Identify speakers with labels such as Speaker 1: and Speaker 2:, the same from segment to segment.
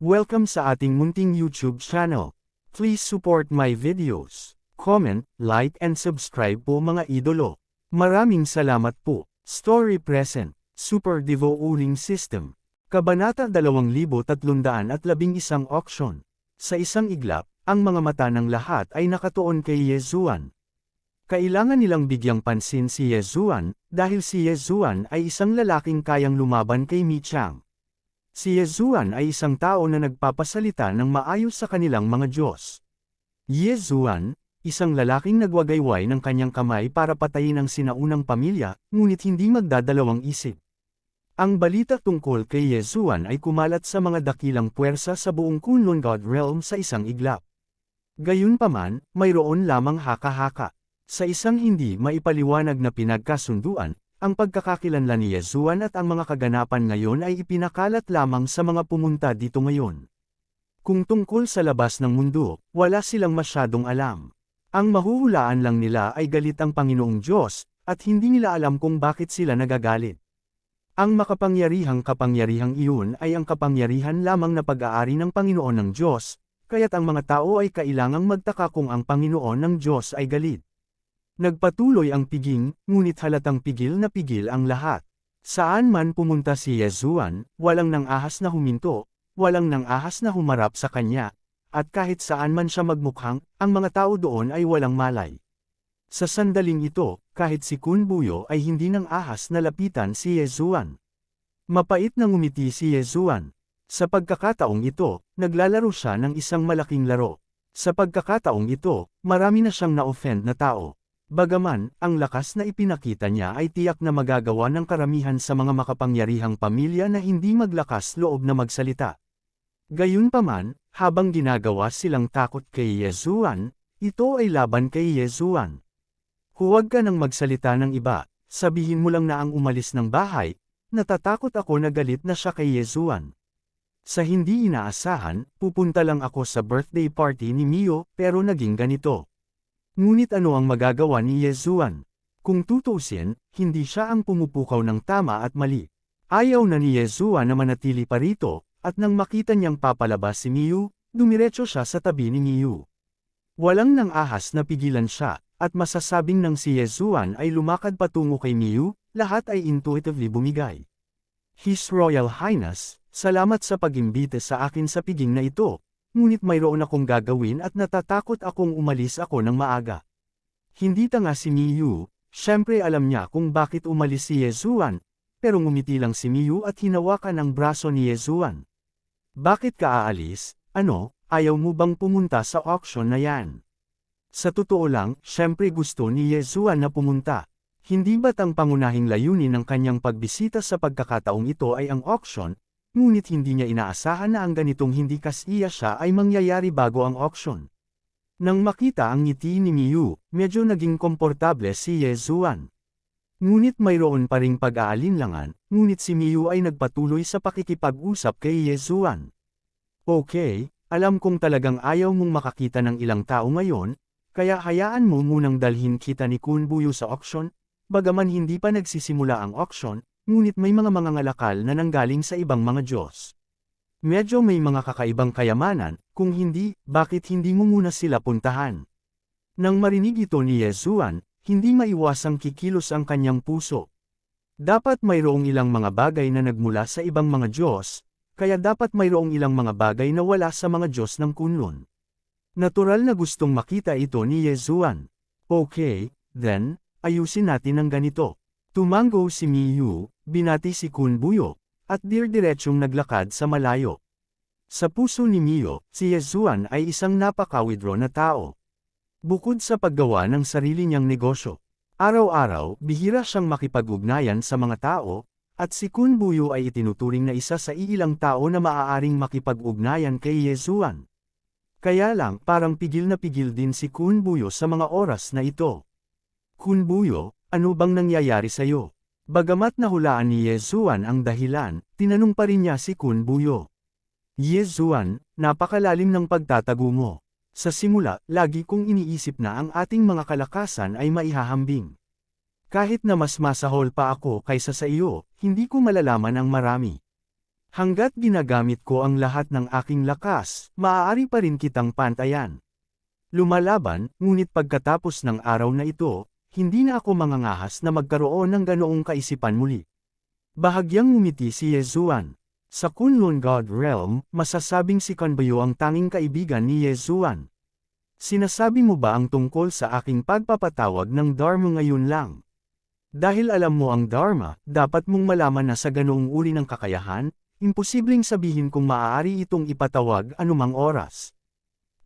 Speaker 1: Welcome sa ating munting YouTube channel. Please support my videos. Comment, like and subscribe po mga idolo. Maraming salamat po. Story present. Super Devo Uling System. Kabanata 2311 Auction. Sa isang iglap, ang mga mata ng lahat ay nakatuon kay Yezuan. Kailangan nilang bigyang pansin si Yezuan, dahil si Yezuan ay isang lalaking kayang lumaban kay Mi Chang. Si Yezuan ay isang tao na nagpapasalita ng maayos sa kanilang mga Diyos. Yezuan, isang lalaking nagwagayway ng kanyang kamay para patayin ang sinaunang pamilya, ngunit hindi magdadalawang isip. Ang balita tungkol kay Yezuan ay kumalat sa mga dakilang puwersa sa buong Kunlun God Realm sa isang iglap. Gayunpaman, mayroon lamang haka-haka. Sa isang hindi maipaliwanag na pinagkasunduan, ang pagkakakilanlan ni Yezuan at ang mga kaganapan ngayon ay ipinakalat lamang sa mga pumunta dito ngayon. Kung tungkol sa labas ng mundo, wala silang masyadong alam. Ang mahuhulaan lang nila ay galit ang Panginoong Diyos, at hindi nila alam kung bakit sila nagagalit. Ang makapangyarihang kapangyarihang iyon ay ang kapangyarihan lamang na pag-aari ng Panginoon ng Diyos, kaya't ang mga tao ay kailangang magtaka kung ang Panginoon ng Diyos ay galit. Nagpatuloy ang piging, ngunit halatang pigil ang lahat. Saan man pumunta si Yezuan, walang nang ahas na huminto, walang nang ahas na humarap sa kanya, at kahit saan man siya magmukhang, ang mga tao doon ay walang malay. Sa sandaling ito, kahit si Kun Buyo ay hindi nang ahas na lapitan si Yezuan. Mapait na ngumiti si Yezuan. Sa pagkakataong ito, naglalaro siya ng isang malaking laro. Sa pagkakataong ito, marami na siyang na-offend na tao. Bagaman, ang lakas na ipinakita niya ay tiyak na magagawa ng karamihan sa mga makapangyarihang pamilya na hindi maglakas loob na magsalita. Gayunpaman, habang ginagawa silang takot kay Yezuan, ito ay laban kay Yezuan. Huwag ka nang magsalita ng iba, sabihin mo lang na ang umalis ng bahay, natatakot ako na galit na siya kay Yezuan. Sa hindi inaasahan, pupunta lang ako sa birthday party ni Mio, pero naging ganito. Ngunit ano ang magagawa ni Yezuan? Kung tutuusin, hindi siya ang pumupukaw ng tama at mali. Ayaw na ni Yezuan na manatili pa rito, at nang makita niyang papalabas si Miyu, dumiretso siya sa tabi ni Miyu. Walang nang ahas na pigilan siya, at masasabing nang si Yezuan ay lumakad patungo kay Miyu, lahat ay intuitively bumigay. His Royal Highness, salamat sa pag-imbite sa akin sa piging na ito. Ngunit mayroon akong gagawin at natatakot akong umalis ako ng maaga. Hindi tanga si Miyu, syempre alam niya kung bakit umalis si Yezuan, pero ngumiti lang si Miyu at hinawakan ang braso ni Yezuan. Bakit ka aalis? Ano, ayaw mo bang pumunta sa auction na yan? Sa totoo lang, syempre gusto ni Yezuan na pumunta. Hindi ba't ang pangunahing layunin ng kanyang pagbisita sa pagkakataong ito ay ang auction? Ngunit hindi niya inaasahan na ang ganitong hindi kasiya siya ay mangyayari bago ang auction. Nang makita ang ngiti ni Miyu, medyo naging komportable si Yezuan. Ngunit mayroon pa ring pag-aalinlangan, ngunit si Miyu ay nagpatuloy sa pakikipag-usap kay Yezuan. Okay, alam kong talagang ayaw mong makakita ng ilang tao ngayon, kaya hayaan mo munang dalhin kita ni Kun Buyo sa auction, bagaman hindi pa nagsisimula ang auction. Ngunit may mga mangangalakal na nanggaling sa ibang mga Diyos. Medyo may mga kakaibang kayamanan, kung hindi, bakit hindi mo muna sila puntahan? Nang marinig ito ni Yezuan, hindi maiwasang kikilos ang kanyang puso. Dapat mayroong ilang mga bagay na nagmula sa ibang mga Diyos, kaya dapat mayroong ilang mga bagay na wala sa mga Diyos ng Kunlun. Natural na gustong makita ito ni Yezuan. Okay, then, ayusin natin ang ganito. Tumango si Miyu, binati si Kun Buyo, at dirdiretsong naglakad sa malayo. Sa puso ni Miyu, si Yezuan ay isang napaka-withdraw na tao. Bukod sa paggawa ng sarili niyang negosyo, araw-araw bihira siyang makipag-ugnayan sa mga tao, at si Kun Buyo ay itinuturing na isa sa iilang tao na maaaring makipag-ugnayan kay Yezuan. Kaya lang parang pigil na pigil din si Kun Buyo sa mga oras na ito. Kun Buyo, ano bang nangyayari sa'yo? Bagamat nahulaan ni Yezuan ang dahilan, tinanong pa rin niya si Kun Buyo. Yezuan, napakalalim ng pagtatago mo. Sa simula, lagi kong iniisip na ang ating mga kalakasan ay maihahambing. Kahit na mas masahol pa ako kaysa sa iyo, hindi ko malalaman ang marami. Hanggat ginagamit ko ang lahat ng aking lakas, maaari pa rin kitang pantayan. Lumalaban, ngunit pagkatapos ng araw na ito, hindi na ako mangangahas na magkaroon ng ganoong kaisipan muli. Bahagyang ngumiti si Yezuan. Sa Kunlun God Realm, masasabing si Kanbayo ang tanging kaibigan ni Yezuan. Sinasabi mo ba ang tungkol sa aking pagpapatawag ng Dharma ngayon lang? Dahil alam mo ang Dharma, dapat mong malaman na sa ganoong uri ng kakayahan, imposibleng sabihin kung maaari itong ipatawag anumang oras.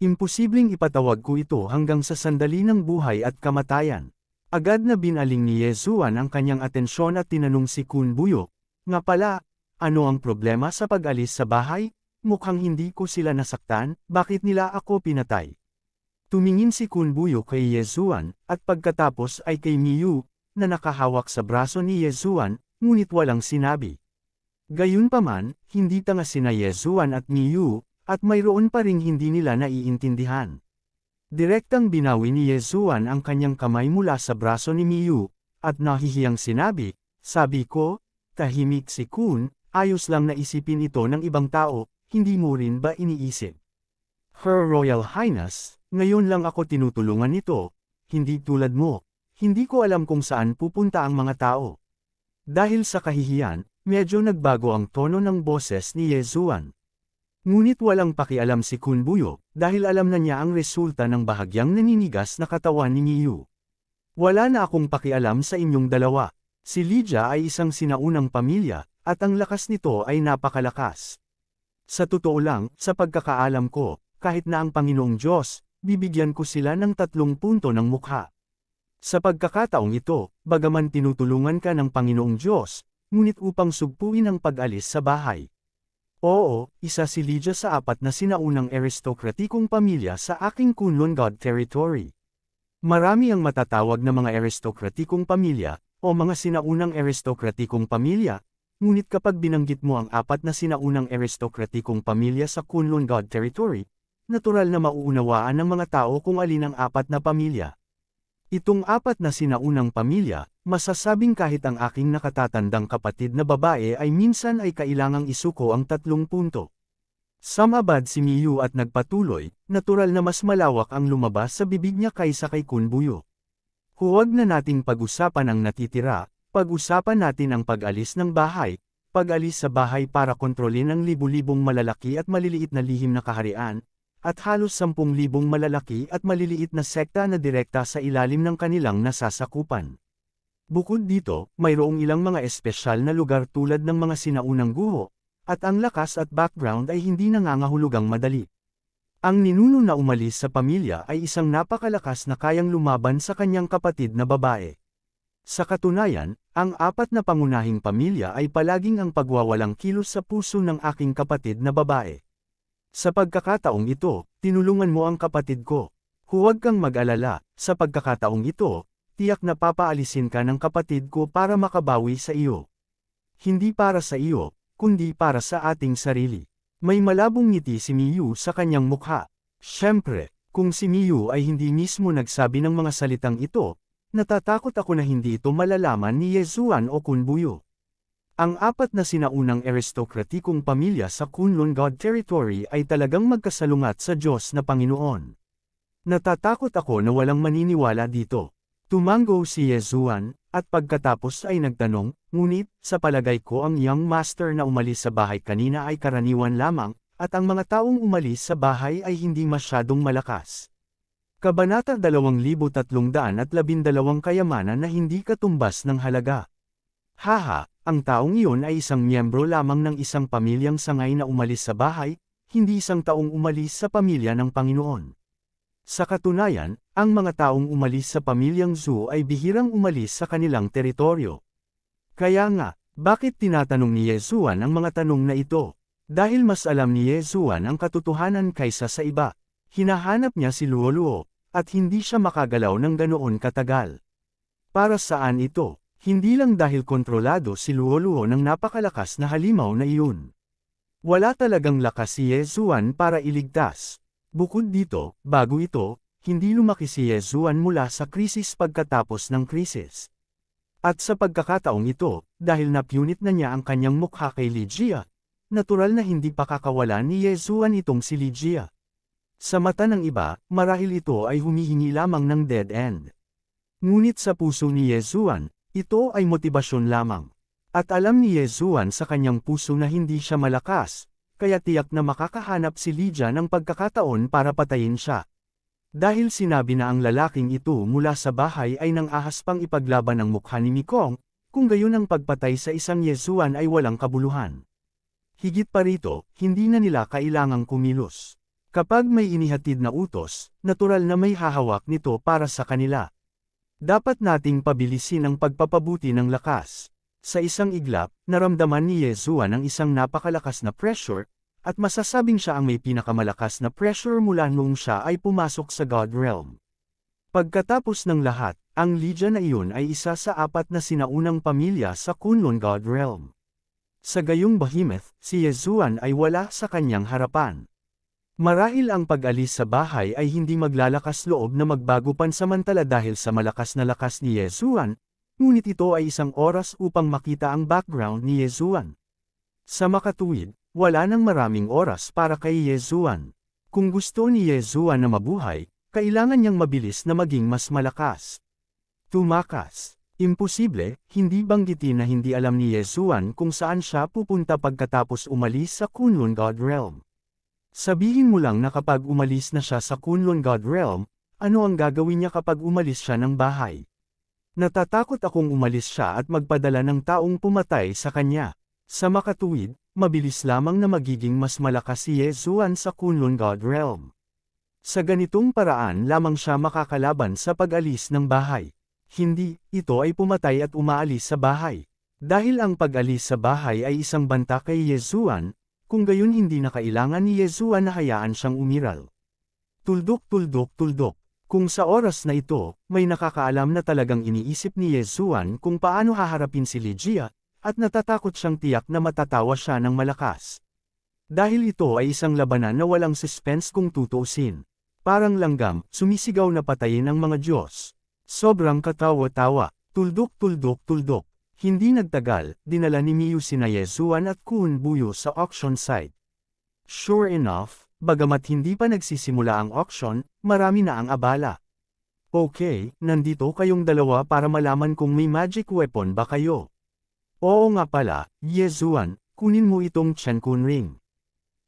Speaker 1: Imposibleng ipatawag ko ito hanggang sa sandali ng buhay at kamatayan. Agad na binaling ni Yezuan ang kanyang atensyon at tinanong si Kunbuyo, "Nga pala, ano ang problema sa pag-alis sa bahay? Mukhang hindi ko sila nasaktan, bakit nila ako pinatay?" Tumingin si Kunbuyo kay Yezuan, at pagkatapos ay kay Miyu, na nakahawak sa braso ni Yezuan, ngunit walang sinabi. Gayunpaman, hindi tanga sina Yezuan at Miyu, at mayroon pa ring hindi nila naiintindihan. Direktang binawi ni Yezuan ang kanyang kamay mula sa braso ni Miyu, at nahihiyang sinabi, "Sabi ko, tahimik si Kun, ayos lang na isipin ito ng ibang tao, hindi mo rin ba iniisip?" "Her Royal Highness, ngayon lang ako tinutulungan nito, hindi tulad mo, hindi ko alam kung saan pupunta ang mga tao." Dahil sa kahihiyan, medyo nagbago ang tono ng boses ni Yezuan. Ngunit walang pakialam si Kunbuyo, dahil alam na niya ang resulta ng bahagyang naninigas na katawan ni Miyu. "Wala na akong pakialam sa inyong dalawa. Si Lydia ay isang sinaunang pamilya, at ang lakas nito ay napakalakas. Sa totoo lang, sa pagkakaalam ko, kahit na ang Panginoong Diyos, bibigyan ko sila ng 3 punto ng mukha. Sa pagkakataong ito, bagaman tinutulungan ka ng Panginoong Diyos, ngunit upang sugpuin ang pag-alis sa bahay. Oo, isa si Lydia sa 4 na sinaunang aristokratikong pamilya sa aking Kunlun God territory. Marami ang matatawag na mga aristokratikong pamilya, o mga sinaunang aristokratikong pamilya, ngunit kapag binanggit mo ang 4 na sinaunang aristokratikong pamilya sa Kunlun God territory, natural na mauunawaan ng mga tao kung alin ang 4 na pamilya. Itong 4 na sinaunang pamilya, masasabing kahit ang aking nakatatandang kapatid na babae ay minsan ay kailangang isuko ang 3 punto. Sumabad si Miyu at nagpatuloy, natural na mas malawak ang lumabas sa bibig niya kaysa kay Kunbuyo. "Huwag na nating pag-usapan ang natitira, pag-usapan natin ang pag-alis ng bahay, pag-alis sa bahay para kontrolin ang libu-libong malalaki at maliliit na lihim na kaharian, at halos 10,000 malalaki at maliliit na sekta na direkta sa ilalim ng kanilang nasasakupan. Bukod dito, mayroong ilang mga espesyal na lugar tulad ng mga sinaunang guho, at ang lakas at background ay hindi nangangahulugang madali. Ang ninuno na umalis sa pamilya ay isang napakalakas na kayang lumaban sa kanyang kapatid na babae. Sa katunayan, ang 4 na pangunahing pamilya ay palaging ang pagwawalang kilos sa puso ng aking kapatid na babae. Sa pagkakataong ito, tinulungan mo ang kapatid ko. Huwag kang mag-alala, sa pagkakataong ito, tiyak na papaalisin ka ng kapatid ko para makabawi sa iyo. Hindi para sa iyo, kundi para sa ating sarili." May malabong ngiti si Miyu sa kanyang mukha. Siyempre, kung si Miyu ay hindi mismo nagsabi ng mga salitang ito, natatakot ako na hindi ito malalaman ni Yezuan o Kunbuyo. Ang 4 na sinaunang aristokratikong pamilya sa Kunlun God territory ay talagang magkasalungat sa Diyos na Panginoon. Natatakot ako na walang maniniwala dito. Tumango si Yezuan, at pagkatapos ay nagtanong, "Ngunit, sa palagay ko ang young master na umalis sa bahay kanina ay karaniwan lamang, at ang mga taong umalis sa bahay ay hindi masyadong malakas." Kabanata 2312 Kayamanan na hindi katumbas ng halaga. Haha, ang taong iyon ay isang miyembro lamang ng isang pamilyang sangay na umalis sa bahay, hindi isang taong umalis sa pamilya ng Panginoon. Sa katunayan, ang mga taong umalis sa pamilyang Zhu ay bihirang umalis sa kanilang teritoryo. Kaya nga, bakit tinatanong ni Yezuan ang mga tanong na ito? Dahil mas alam ni Yezuan ang katotohanan kaysa sa iba. Hinahanap niya si Luoluo, at hindi siya makagalaw ng ganoon katagal. Para saan ito? Hindi lang dahil kontrolado si Luoluo ng napakalakas na halimaw na iyon. Wala talagang lakas si Yezuan para iligtas. Bukod dito, bago ito, hindi lumaki si Yezuan mula sa krisis pagkatapos ng krisis. At sa pagkakataong ito, dahil napunit na niya ang kanyang mukha kay Lydia, natural na hindi pakakawalan ni Yezuan itong si Lygia. Sa mata ng iba, marahil ito ay humihingi lamang ng dead end. Ngunit sa puso ni Yezuan, ito ay motibasyon lamang. At alam ni Yezuan sa kanyang puso na hindi siya malakas, kaya tiyak na makakahanap si Lygia ng pagkakataon para patayin siya. Dahil sinabi na ang lalaking ito mula sa bahay ay nang ahas pang ipaglaban ang mukha ni Mikong, kung gayon ang pagpatay sa isang Yezuan ay walang kabuluhan. Higit pa rito, hindi na nila kailangang kumilos. Kapag may inihatid na utos, natural na may hahawak nito para sa kanila. Dapat nating pabilisin ang pagpapabuti ng lakas. Sa isang iglap, naramdaman ni Yezuan ang isang napakalakas na pressure, at masasabing siya ang may pinakamalakas na pressure mula noong siya ay pumasok sa God Realm. Pagkatapos ng lahat, ang Lygia na iyon ay isa sa 4 na sinaunang pamilya sa Kunlun God Realm. Sa gayong behemoth, si Yezuan ay wala sa kanyang harapan. Marahil ang pag-alis sa bahay ay hindi maglalakas loob na magbago pansamantala dahil sa malakas na lakas ni Yezuan, ngunit ito ay isang oras upang makita ang background ni Yezuan. Sa makatuwid, wala nang maraming oras para kay Yezuan. Kung gusto ni Yezuan na mabuhay, kailangan niyang mabilis na maging mas malakas. Tumakas. Imposible, hindi banggitin na hindi alam ni Yezuan kung saan siya pupunta pagkatapos umalis sa Kunlun God Realm. Sabihin mo lang na kapag umalis na siya sa Kunlun God Realm, ano ang gagawin niya kapag umalis siya ng bahay? Natatakot akong umalis siya at magpadala ng taong pumatay sa kanya. Sa makatuwid, mabilis lamang na magiging mas malakas si Yezuan sa Kunlun God Realm. Sa ganitong paraan lamang siya makakalaban sa pag-alis ng bahay. Hindi, ito ay pumatay at umaalis sa bahay. Dahil ang pag-alis sa bahay ay isang banta kay Yezuan, kung gayon hindi na kailangan ni Yezuan na hayaan siyang umiral. Tuldok, tuldok, tuldok. Kung sa oras na ito, may nakakaalam na talagang iniisip ni Yezuan kung paano haharapin si Lygia, at natatakot siyang tiyak na matatawa siya ng malakas. Dahil ito ay isang labanan na walang suspense kung tutuusin. Parang langgam, sumisigaw na patayin ang mga Diyos. Sobrang katawa-tawa, tuldok, tuldok, tuldok. Hindi nagtagal, dinala ni Miyu sina Yezuan at Kun Buyo sa auction site. Sure enough, bagamat hindi pa nagsisimula ang auction, marami na ang abala. Okay, nandito kayong dalawa para malaman kung may magic weapon ba kayo. Oo nga pala, Yezuan, kunin mo itong Chenkun ring.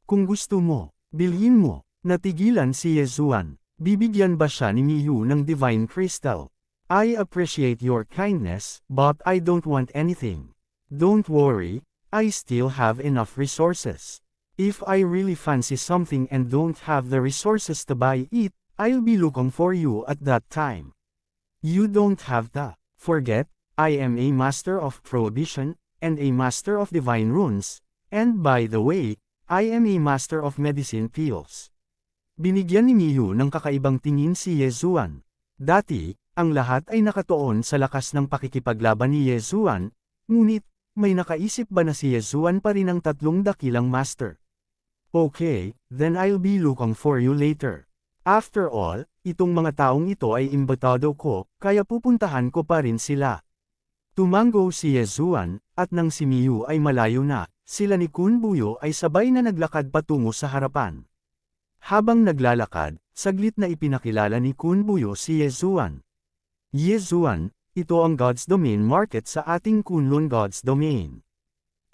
Speaker 1: Kung gusto mo, bilhin mo. Natigilan si Yezuan. Bibigyan ba siya ni Miyu ng Divine Crystal? I appreciate your kindness, but I don't want anything. Don't worry, I still have enough resources. If I really fancy something and don't have the resources to buy it, I'll be looking for you at that time. You don't have to forget, I am a master of prohibition, and a master of divine runes, and by the way, I am a master of medicine pills. Binigyan ni Miyu ng kakaibang tingin si Yezuan. Dati, ang lahat ay nakatuon sa lakas ng pakikipaglaban ni Yezuan, ngunit, may nakaisip ba na si Yezuan pa rin ang 3 dakilang master? Okay, then I'll be looking for you later. After all, itong mga taong ito ay imbitado ko, kaya pupuntahan ko pa rin sila. Tumango si Yezuan, at nang si Miyu ay malayo na, sila ni Kun Buyo ay sabay na naglakad patungo sa harapan. Habang naglalakad, saglit na ipinakilala ni Kun Buyo si Yezuan. Yezuan, ito ang God's Domain Market sa ating Kunlun God's Domain.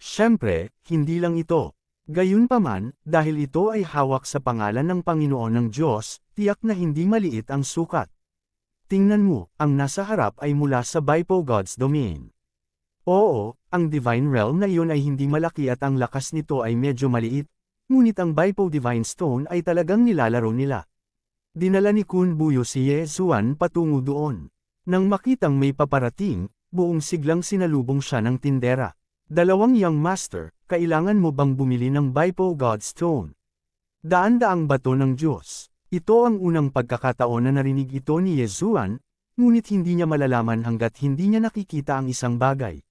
Speaker 1: Siyempre, hindi lang ito. Gayunpaman, dahil ito ay hawak sa pangalan ng Panginoon ng Diyos, tiyak na hindi maliit ang sukat. Tingnan mo, ang nasa harap ay mula sa Baipo God's Domain. Oo, ang Divine Realm na iyon ay hindi malaki at ang lakas nito ay medyo maliit, ngunit ang Baipo Divine Stone ay talagang nilalaro nila. Dinala ni Kun Buyo si Yezuan patungo doon. Nang makitang may paparating, buong siglang sinalubong siya ng tindera. Dalawang young master, kailangan mo bang bumili ng Baipo God Stone? Daan-daang bato ng Diyos. Ito ang unang pagkakataon na narinig ito ni Yezuan, ngunit hindi niya malalaman hanggat hindi niya nakikita ang isang bagay.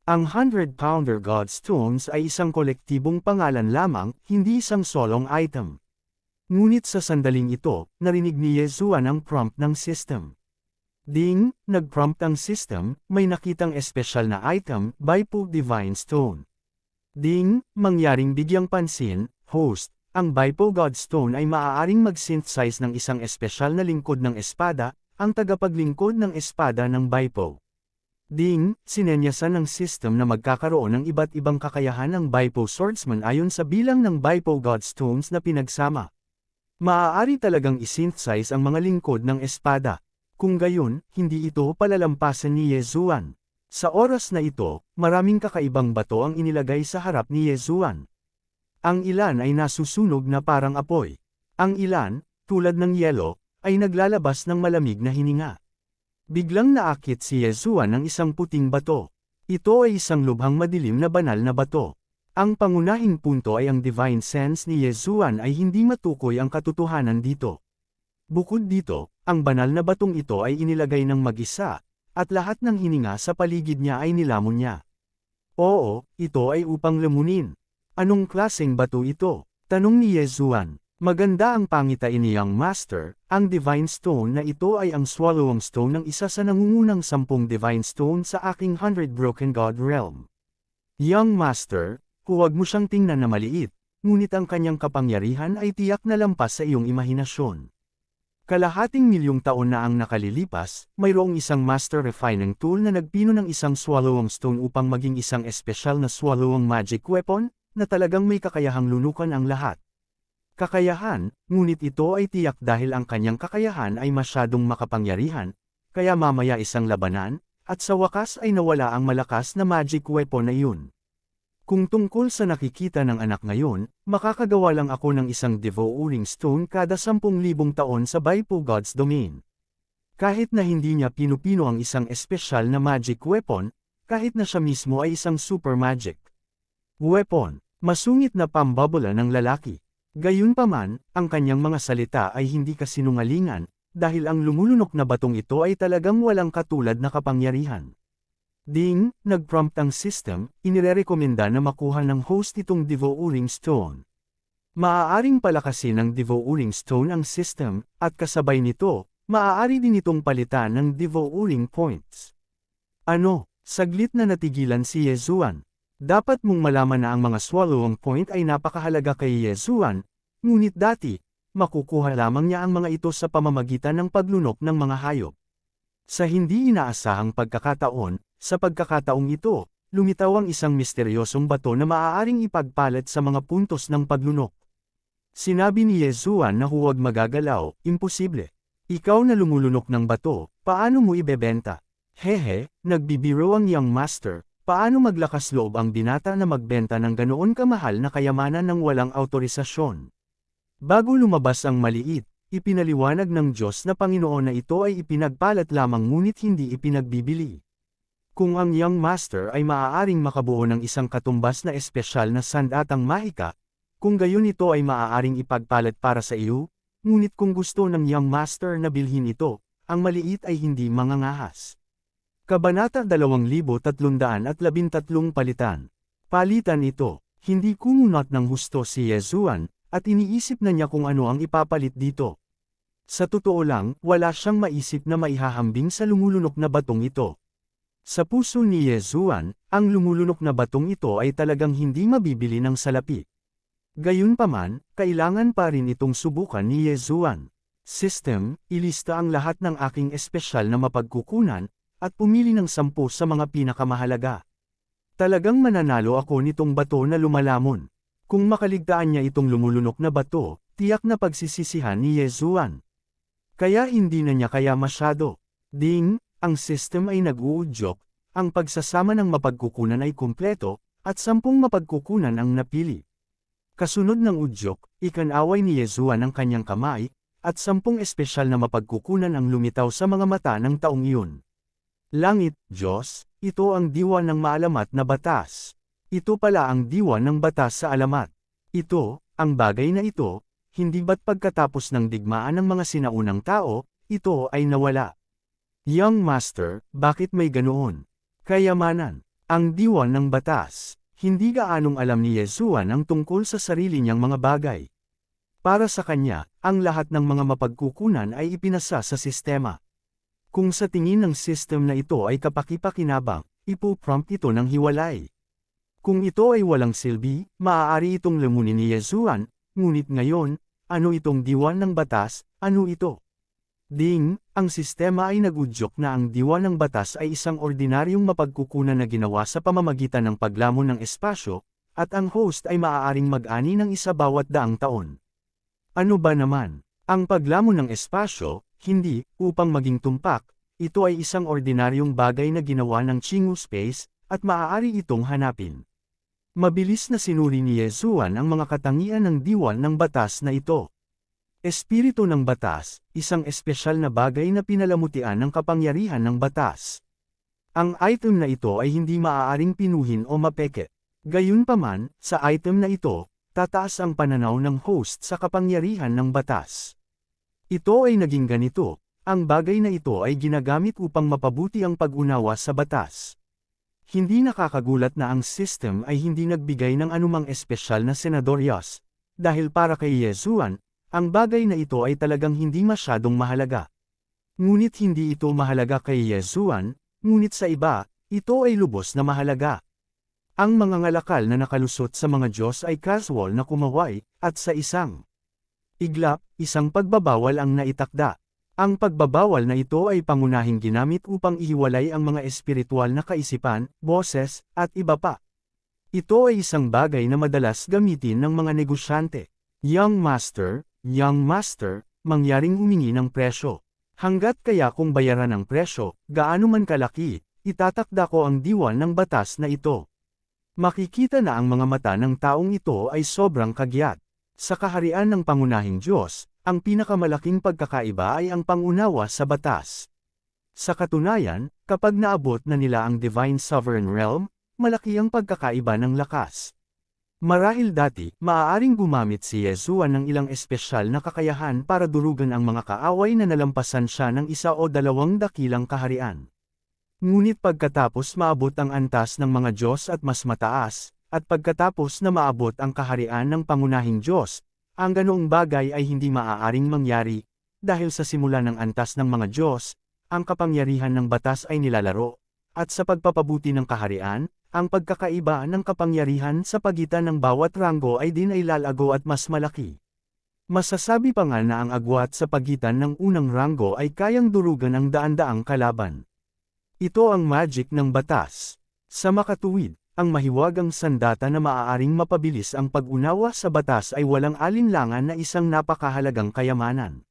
Speaker 1: Ang 100-pounder God Stones ay isang kolektibong pangalan lamang, hindi isang solong item. Ngunit sa sandaling ito, narinig ni Yezuan ang prompt ng system. Ding, nag-prompt ang system, may nakitang espesyal na item, Baipo Divine Stone. Ding, mangyaring bigyang pansin, host, ang Baipo Godstone ay maaaring mag-synthesize ng isang espesyal na lingkod ng espada, ang tagapaglingkod ng espada ng Baipo. Ding, sinenyasan ng system na magkakaroon ng iba't ibang kakayahan ng Baipo Swordsman ayon sa bilang ng Baipo Godstones na pinagsama. Maaari talagang isynthesize ang mga lingkod ng espada. Kung gayon, hindi ito palalampasan ni Yezuan. Sa oras na ito, maraming kakaibang bato ang inilagay sa harap ni Yezuan. Ang ilan ay nasusunog na parang apoy. Ang ilan, tulad ng yelo, ay naglalabas ng malamig na hininga. Biglang naakit si Yezuan ng isang puting bato. Ito ay isang lubhang madilim na banal na bato. Ang pangunahing punto ay ang divine sense ni Yezuan ay hindi matukoy ang katotohanan dito. Bukod dito, ang banal na batong ito ay inilagay ng mag-isa, at lahat ng hininga sa paligid niya ay nilamon niya. Oo, ito ay upang lamunin. Anong klaseng bato ito? Tanong ni Yezuan. Maganda ang pangitain ni Young Master, ang Divine Stone na ito ay ang Swallowing Stone ng isa sa nangungunang 10 Divine Stone sa aking 100 Broken God Realm. Young Master, huwag mo siyang tingnan na maliit, ngunit ang kanyang kapangyarihan ay tiyak na lampas sa iyong imahinasyon. Kalahating milyong taon na ang nakalilipas, mayroong isang master refining tool na nagpino ng isang Swallowing Stone upang maging isang espesyal na Swallowing Magic Weapon, na talagang may kakayahang lunukan ang lahat. Kakayahan, ngunit ito ay tiyak dahil ang kanyang kakayahan ay masyadong makapangyarihan, kaya mamaya isang labanan, at sa wakas ay nawala ang malakas na magic weapon na iyon. Kung tungkol sa nakikita ng anak ngayon, makakagawa lang ako ng isang Devouring Stone kada 10,000 taon sa Baipo God's Domain. Kahit na hindi niya pinupino ang isang espesyal na magic weapon, kahit na siya mismo ay isang super magic weapon, masungit na pambabula ng lalaki. Gayunpaman, ang kanyang mga salita ay hindi kasinungalingan, dahil ang lumulunok na batong ito ay talagang walang katulad na kapangyarihan. Ding, nag-prompt ang system, inirekomenda na makuha ng host itong Devouring Stone. Maaaring palakasin ng Devouring Stone ang system, at kasabay nito, maaari din itong palitan ng Devouring Points. Ano, saglit na natigilan si Yezuan. Dapat mong malaman na ang mga Swallowing Point ay napakahalaga kay Yezuan, ngunit dati, makukuha lamang niya ang mga ito sa pamamagitan ng paglunok ng mga hayop. Sa hindi inaasahang pagkakataon, sa pagkakataong ito, lumitaw ang isang misteryosong bato na maaaring ipagpalit sa mga puntos ng paglunok. Sinabi ni Yezuan na huwag magagalaw, imposible. Ikaw na lumulunok ng bato, paano mo ibebenta? Hehe, nagbibiro ang Young Master, paano maglakas loob ang binata na magbenta ng ganoon kamahal na kayamanan ng walang autorisasyon? Bago lumabas ang maliit, ipinaliwanag ng Diyos na Panginoon na ito ay ipinagpalat lamang ngunit hindi ipinagbibili. Kung ang Young Master ay maaaring makabuo ng isang katumbas na espesyal na sandatang mahika, kung gayon ito ay maaaring ipagpalat para sa iyo, ngunit kung gusto ng Young Master na bilhin ito, ang maliit ay hindi mangangahas. Kabanata 2313 Palitan. Palitan ito, hindi kumunat ng husto si Yezuan, at iniisip na niya kung ano ang ipapalit dito. Sa totoo lang, wala siyang maisip na maihahambing sa lumulunok na batong ito. Sa puso ni Yezuan, ang lumulunok na batong ito ay talagang hindi mabibili ng salapi. Gayunpaman, kailangan pa rin itong subukan ni Yezuan. System, ilista ang lahat ng aking espesyal na mapagkukunan, at pumili ng 10 sa mga pinakamahalaga. Talagang mananalo ako nitong bato na lumalamon. Kung makaligtaan niya itong lumulunok na bato, tiyak na pagsisisihan ni Yezuan. Kaya hindi na niya kaya masyado. Ding, ang system ay nag-uudyok, ang pagsasama ng mapagkukunan ay kumpleto, at 10 mapagkukunan ang napili. Kasunod ng udyok, ikanaway ni Yezuan ang kanyang kamay, at 10 espesyal na mapagkukunan ang lumitaw sa mga mata ng taong iyon. Langit, Diyos, ito ang diwa ng maalamat na batas. Ito pala ang diwa ng batas sa alamat. Ito, ang bagay na ito, hindi ba't pagkatapos ng digmaan ng mga sinaunang tao, ito ay nawala. Young Master, bakit may ganoon? Kayamanan, ang diwa ng batas. Hindi gaanong alam ni Yezuan ang tungkol sa sarili niyang mga bagay. Para sa kanya, ang lahat ng mga mapagkukunan ay ipinasa sa sistema. Kung sa tingin ng system na ito ay kapaki-pakinabang, ipo-prompt ito ng hiwalay. Kung ito ay walang silbi, maaari itong lamunin ni Yezuan, ngunit ngayon, ano itong diwan ng batas, ano ito? Ding, ang sistema ay nagudyok na ang diwan ng batas ay isang ordinaryong mapagkukunan na ginawa sa pamamagitan ng paglamon ng espasyo, at ang host ay maaaring mag-ani ng isa bawat daang taon. Ano ba naman? Ang paglamon ng espasyo, hindi, upang maging tumpak, ito ay isang ordinaryong bagay na ginawa ng Chingu Space, at maaari itong hanapin. Mabilis na sinuri ni Yezuan ang mga katangian ng diwan ng batas na ito. Espiritu ng batas, isang espesyal na bagay na pinalamutian ng kapangyarihan ng batas. Ang item na ito ay hindi maaaring pinuhin o mapeke. Gayunpaman, sa item na ito, tataas ang pananaw ng host sa kapangyarihan ng batas. Ito ay naging ganito, ang bagay na ito ay ginagamit upang mapabuti ang pag-unawa sa batas. Hindi nakakagulat na ang system ay hindi nagbigay ng anumang espesyal na senadoryas, dahil para kay Yezuan, ang bagay na ito ay talagang hindi masyadong mahalaga. Ngunit hindi ito mahalaga kay Yezuan, ngunit sa iba, ito ay lubos na mahalaga. Ang mga ngalakal na nakalusot sa mga Diyos ay casual na kumaway, at sa isang iglap, isang pagbabawal ang naitakda. Ang pagbabawal na ito ay pangunahing ginamit upang ihiwalay ang mga espiritual na kaisipan, boses, at iba pa. Ito ay isang bagay na madalas gamitin ng mga negosyante. Young Master, mangyaring humingi ng presyo. Hanggat kaya kung bayaran ang presyo, gaano man kalaki, itatakda ko ang diwan ng batas na ito. Makikita na ang mga mata ng taong ito ay sobrang kagyat. Sa kaharian ng pangunahing Diyos, ang pinakamalaking pagkakaiba ay ang pangunawa sa batas. Sa katunayan, kapag naabot na nila ang Divine Sovereign Realm, malaki ang pagkakaiba ng lakas. Marahil dati, maaaring gumamit si Yezuan ng ilang espesyal na kakayahan para durugan ang mga kaaway na nalampasan siya ng isa o dalawang dakilang kaharian. Ngunit pagkatapos maabot ang antas ng mga Diyos at mas mataas, at pagkatapos na maabot ang kaharian ng pangunahing Diyos, ang ganoong bagay ay hindi maaaring mangyari, dahil sa simula ng antas ng mga Diyos, ang kapangyarihan ng batas ay nilalaro, at sa pagpapabuti ng kaharian, ang pagkakaiba ng kapangyarihan sa pagitan ng bawat ranggo ay din ay lalago at mas malaki. Masasabi pa nga na ang agwat sa pagitan ng unang ranggo ay kayang durugan ang daan-daang kalaban. Ito ang magic ng batas. Sa makatuwid, ang mahiwagang sandata na maaaring mapabilis ang pag-unawa sa batas ay walang alinlangan na isang napakahalagang kayamanan.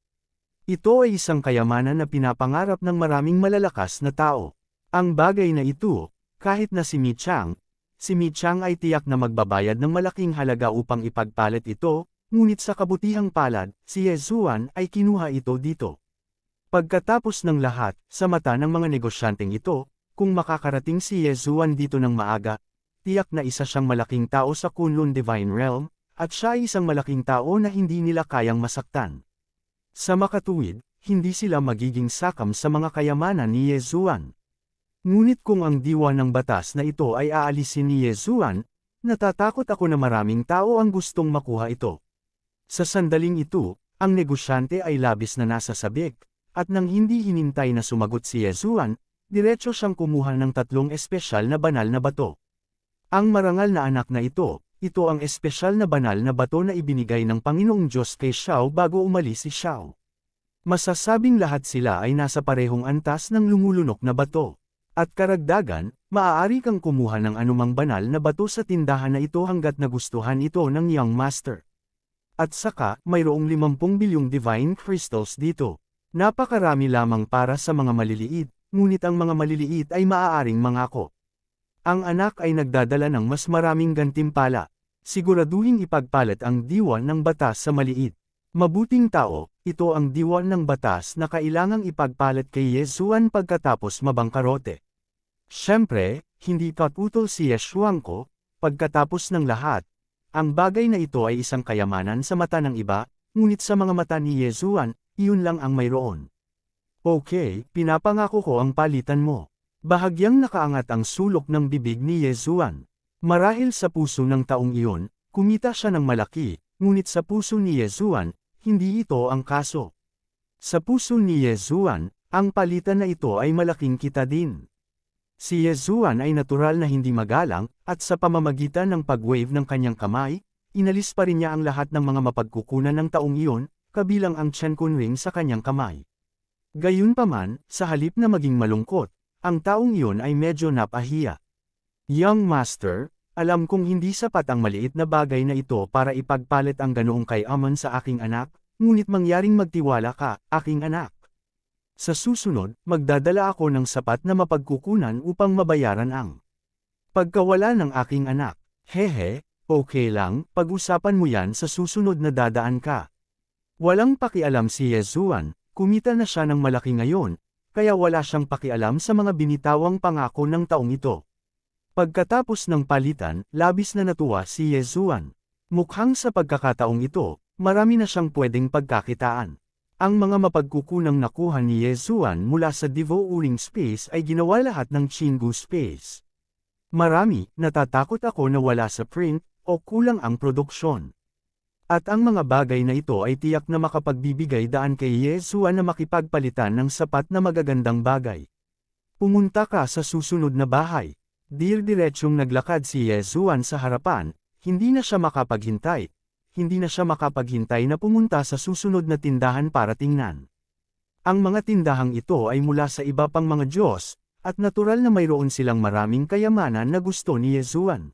Speaker 1: Ito ay isang kayamanan na pinapangarap ng maraming malalakas na tao. Ang bagay na ito, kahit na si Mi Chang ay tiyak na magbabayad ng malaking halaga upang ipagpalit ito, ngunit sa kabutihang palad, si Yezuan ay kinuha ito dito. Pagkatapos ng lahat, sa mata ng mga negosyanteng ito, kung makakarating si Yezuan dito ng maaga, tiyak na isa siyang malaking tao sa Kunlun Divine Realm, at siya ay isang malaking tao na hindi nila kayang masaktan. Sa makatuwid, hindi sila magiging sakam sa mga kayamanan ni Yezuan. Ngunit kung ang diwa ng batas na ito ay aalisin ni Yezuan, natatakot ako na maraming tao ang gustong makuha ito. Sa sandaling ito, ang negosyante ay labis na nasa sabik, at nang hindi hinintay na sumagot si Yezuan, diretso siyang kumuha ng 3 espesyal na banal na bato. Ang marangal na anak na ito ang espesyal na banal na bato na ibinigay ng Panginoong Diyos kay Xiao bago umalis si Xiao. Masasabing lahat sila ay nasa parehong antas ng lumulunok na bato. At karagdagan, maaari kang kumuha ng anumang banal na bato sa tindahan na ito hanggat nagustuhan ito ng Young Master. At saka, mayroong 50 bilyong Divine Crystals dito. Napakarami lamang para sa mga maliliit, ngunit ang mga maliliit ay maaaring mangako. Ang anak ay nagdadala ng mas maraming gantimpala. Siguraduhin ipagpalit ang diwan ng batas sa maliit. Mabuting tao, ito ang diwan ng batas na kailangang ipagpalit kay Yezuan pagkatapos mabangkarote. Siyempre, hindi katutol si Yezuan ko, pagkatapos ng lahat. Ang bagay na ito ay isang kayamanan sa mata ng iba, ngunit sa mga mata ni Yezuan, iyon lang ang mayroon. Okay, pinapangako ko ang palitan mo. Bahagyang nakaangat ang sulok ng bibig ni Yezuan. Marahil sa puso ng taong iyon, kumita siya ng malaki, ngunit sa puso ni Yezuan, hindi ito ang kaso. Sa puso ni Yezuan, ang palitan na ito ay malaking kita din. Si Yezuan ay natural na hindi magalang, at sa pamamagitan ng pag-wave ng kanyang kamay, inalis pa rin niya ang lahat ng mga mapagkukunan ng taong iyon, kabilang ang Chen-kun ring sa kanyang kamay. Gayunpaman, sa halip na maging malungkot, ang taong iyon ay medyo napahiya. Young Master, alam kong hindi sapat ang maliit na bagay na ito para ipagpalit ang ganoong kay Amon sa aking anak, ngunit mangyaring magtiwala ka, aking anak. Sa susunod, magdadala ako ng sapat na mapagkukunan upang mabayaran ang pagkawala ng aking anak. Hehe, okay lang, pag-usapan mo yan sa susunod na dadaan ka. Walang pakialam si Yezuan, kumita na siya ng malaki ngayon, kaya wala siyang pakialam sa mga binitawang pangako ng taong ito. Pagkatapos ng palitan, labis na natuwa si Yezuan. Mukhang sa pagkakataong ito, marami na siyang pwedeng pagkakitaan. Ang mga mapagkukunang nakuha ni Yezuan mula sa Devouring Space ay ginawa lahat ng Chingu Space. Marami, natatakot ako na wala sa print, o kulang ang produksyon. At ang mga bagay na ito ay tiyak na makapagbibigay daan kay Yezuan na makipagpalitan ng sapat na magagandang bagay. Pumunta ka sa susunod na bahay. Diretsyong naglakad si Yezuan sa harapan, hindi na siya makapaghintay. Hindi na siya makapaghintay na pumunta sa susunod na tindahan para tingnan. Ang mga tindahang ito ay mula sa iba pang mga Diyos, at natural na mayroon silang maraming kayamanan na gusto ni Yezuan.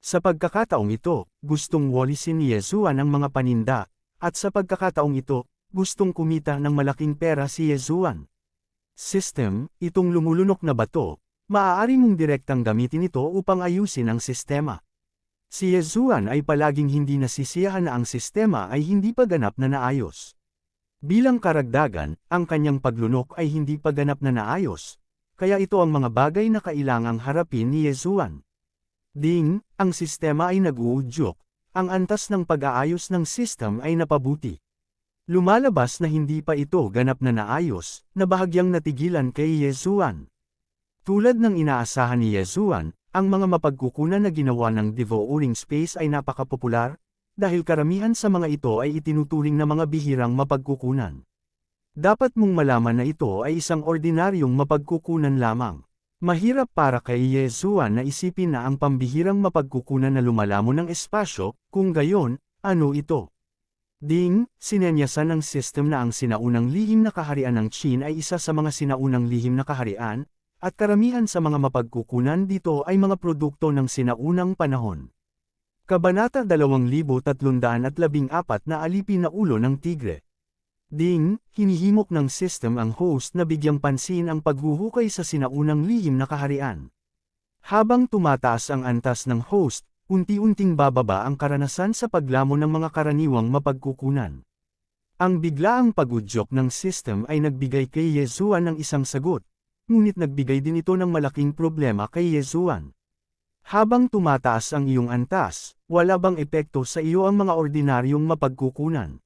Speaker 1: Sa pagkakataong ito, gustong walisin ni Yezuan ang mga paninda, at sa pagkakataong ito, gustong kumita ng malaking pera si Yezuan. System, itong lumulunok na bato, maaari mong direktang gamitin ito upang ayusin ang sistema. Si Yezuan ay palaging hindi nasisiyahan na ang sistema ay hindi pa ganap na naayos. Bilang karagdagan, ang kanyang paglunok ay hindi pa ganap na naayos, kaya ito ang mga bagay na kailangang harapin ni Yezuan. Ding, ang sistema ay nag-uudyok, ang antas ng pag-aayos ng system ay napabuti. Lumalabas na hindi pa ito ganap na naayos, na bahagyang natigilan kay Yezuan. Tulad ng inaasahan ni Yezuan, ang mga mapagkukunan na ginawa ng Devouring Space ay napakapopular, dahil karamihan sa mga ito ay itinuturing na mga bihirang mapagkukunan. Dapat mong malaman na ito ay isang ordinaryong mapagkukunan lamang. Mahirap para kay Yezuan na isipin na ang pambihirang mapagkukunan na lumalamon ng espasyo, kung gayon, ano ito? Ding, sinenyasan ng system na ang sinaunang lihim na kaharian ng Qin ay isa sa mga sinaunang lihim na kaharian, at karamihan sa mga mapagkukunan dito ay mga produkto ng sinaunang panahon. Kabanata 2314 na alipin na ulo ng tigre. Ding, hinihimok ng system ang host na bigyang pansin ang paghuhukay sa sinaunang lihim na kaharian. Habang tumataas ang antas ng host, unti-unting bababa ang karanasan sa paglamon ng mga karaniwang mapagkukunan. Ang biglaang pag-udyok ng system ay nagbigay kay Yezuan ng isang sagot, ngunit nagbigay din ito ng malaking problema kay Yezuan. Habang tumataas ang iyong antas, wala bang epekto sa iyo ang mga ordinaryong mapagkukunan?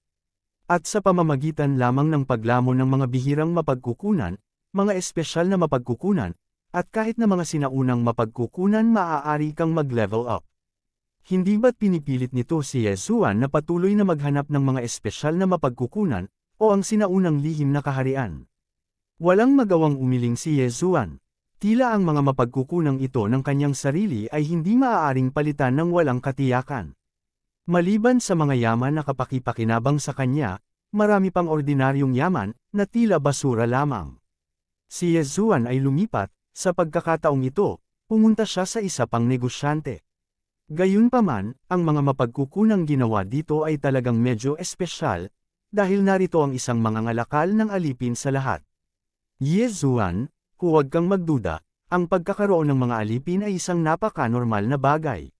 Speaker 1: At sa pamamagitan lamang ng paglamon ng mga bihirang mapagkukunan, mga espesyal na mapagkukunan, at kahit na mga sinaunang mapagkukunan maaari kang mag-level up. Hindi ba't pinipilit nito si Yezuan na patuloy na maghanap ng mga espesyal na mapagkukunan, o ang sinaunang lihim na kaharian? Walang magawang umiling si Yezuan. Tila ang mga mapagkukunang ito ng kanyang sarili ay hindi maaaring palitan ng walang katiyakan. Maliban sa mga yaman na kapakipakinabang sa kanya, marami pang ordinaryong yaman, na tila basura lamang. Si Yezuan ay lumipat, sa pagkakataong ito, pumunta siya sa isa pang negosyante. Gayunpaman, ang mga mapagkukunang ginawa dito ay talagang medyo espesyal, dahil narito ang isang mangangalakal ng alipin sa lahat. Yezuan, huwag kang magduda, ang pagkakaroon ng mga alipin ay isang napaka-normal na bagay.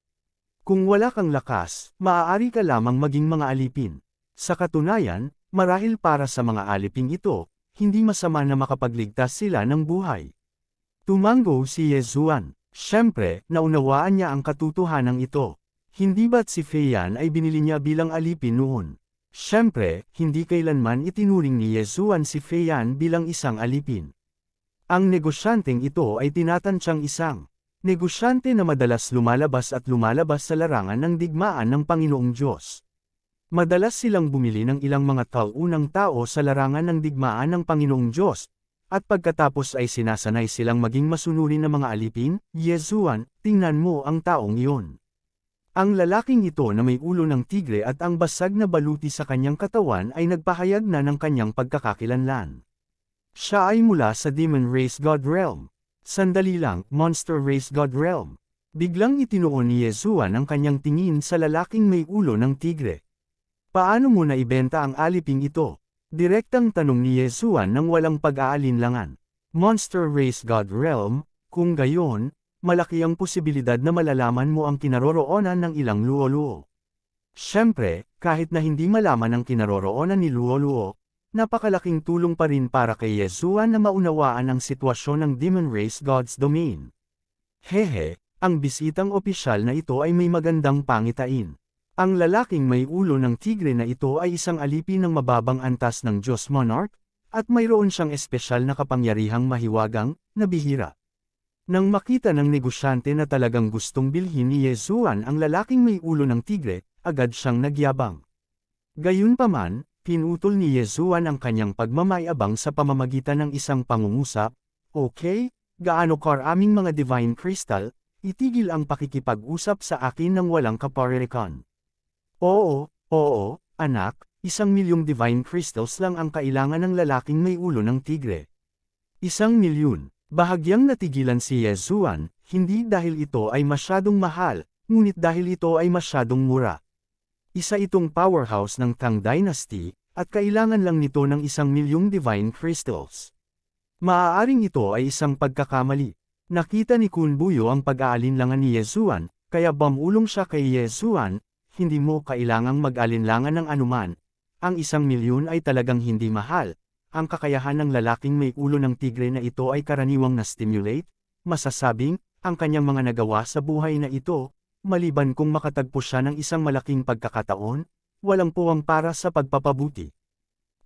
Speaker 1: Kung wala kang lakas, maaari ka lamang maging mga alipin. Sa katunayan, marahil para sa mga aliping ito, hindi masama na makapagligtas sila ng buhay. Tumango si Yezuan. Siyempre, naunawaan niya ang katotohanan ito. Hindi ba't si Feiyan ay binili niya bilang alipin noon? Siyempre, hindi kailanman itinuring ni Yezuan si Feiyan bilang isang alipin. Ang negosyanteng ito ay tinatansyang isang negosyante na madalas lumalabas sa larangan ng digmaan ng Panginoong Diyos. Madalas silang bumili ng ilang mga taunang tao sa larangan ng digmaan ng Panginoong Diyos, at pagkatapos ay sinasanay silang maging masunurin na mga alipin. Yezuan, tingnan mo ang taong iyon. Ang lalaking ito na may ulo ng tigre at ang basag na baluti sa kanyang katawan ay nagpahayag na ng kanyang pagkakakilanlan. Siya ay mula sa Demon Race God Realm. Sandali lang, Monster Race God Realm. Biglang itinuon ni Yezuan ang kanyang tingin sa lalaking may ulo ng tigre. Paano mo naibenta ang aliping ito? Direktang tanong ni Yezuan nang walang pag-aalinlangan. Monster Race God Realm, kung gayon, malaki ang posibilidad na malalaman mo ang kinaroroonan ng ilang luo-luo. Siyempre, kahit na hindi malaman ang kinaroroonan ni luo-luo, napakalaking tulong pa rin para kay Yezuan na maunawaan ang sitwasyon ng Demon Race God's Domain. Hehe, ang bisitang opisyal na ito ay may magandang pangitain. Ang lalaking may ulo ng tigre na ito ay isang alipin ng mababang antas ng Diyos Monarch, at mayroon siyang espesyal na kapangyarihang mahiwagang, na bihira. Nang makita ng negosyante na talagang gustong bilhin ni Yezuan ang lalaking may ulo ng tigre, agad siyang nagyabang. Gayunpaman, pinutol ni Yezuan ang kanyang pagmamayabang sa pamamagitan ng isang pangungusap. Okay, gaano karaming mga divine crystal, itigil ang pakikipag-usap sa akin ng walang kaparehon. Oo, anak, 1,000,000 divine crystals lang ang kailangan ng lalaking may ulo ng tigre. 1,000,000. Bahagyang natigilan si Yezuan, hindi dahil ito ay masyadong mahal, ngunit dahil ito ay masyadong mura. Isa itong powerhouse ng Tang Dynasty, at kailangan lang nito ng 1,000,000 divine crystals. Maaaring ito ay isang pagkakamali. Nakita ni Kun Buyo ang pag-aalinlangan ni Yezuan, kaya bumulong siya kay Yezuan, hindi mo kailangang mag-alinlangan ng anuman. Ang 1,000,000 ay talagang hindi mahal. Ang kakayahan ng lalaking may ulo ng tigre na ito ay karaniwang na-stimulate, masasabing, ang kanyang mga nagawa sa buhay na ito, maliban kung makatagpo siya ng isang malaking pagkakataon, walang puwang para sa pagpapabuti.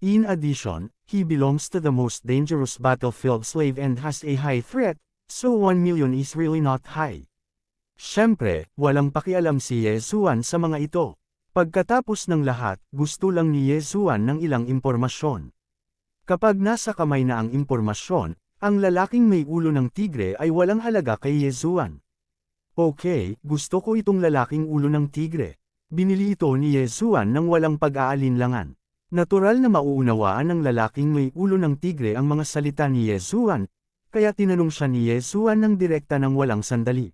Speaker 1: In addition, he belongs to the most dangerous battlefield slave and has a high threat, so 1,000,000 is really not high. Siyempre, walang pakialam si Yezuan sa mga ito. Pagkatapos ng lahat, gusto lang ni Yezuan ng ilang impormasyon. Kapag nasa kamay na ang impormasyon, ang lalaking may ulo ng tigre ay walang halaga kay Yezuan. Okay, gusto ko itong lalaking ulo ng tigre. Binili ito ni Yezuan nang walang pag-aalinlangan. Natural na mauunawaan ng lalaking may ulo ng tigre ang mga salita ni Yezuan, kaya tinanong siya ni Yezuan ng direkta ng walang sandali.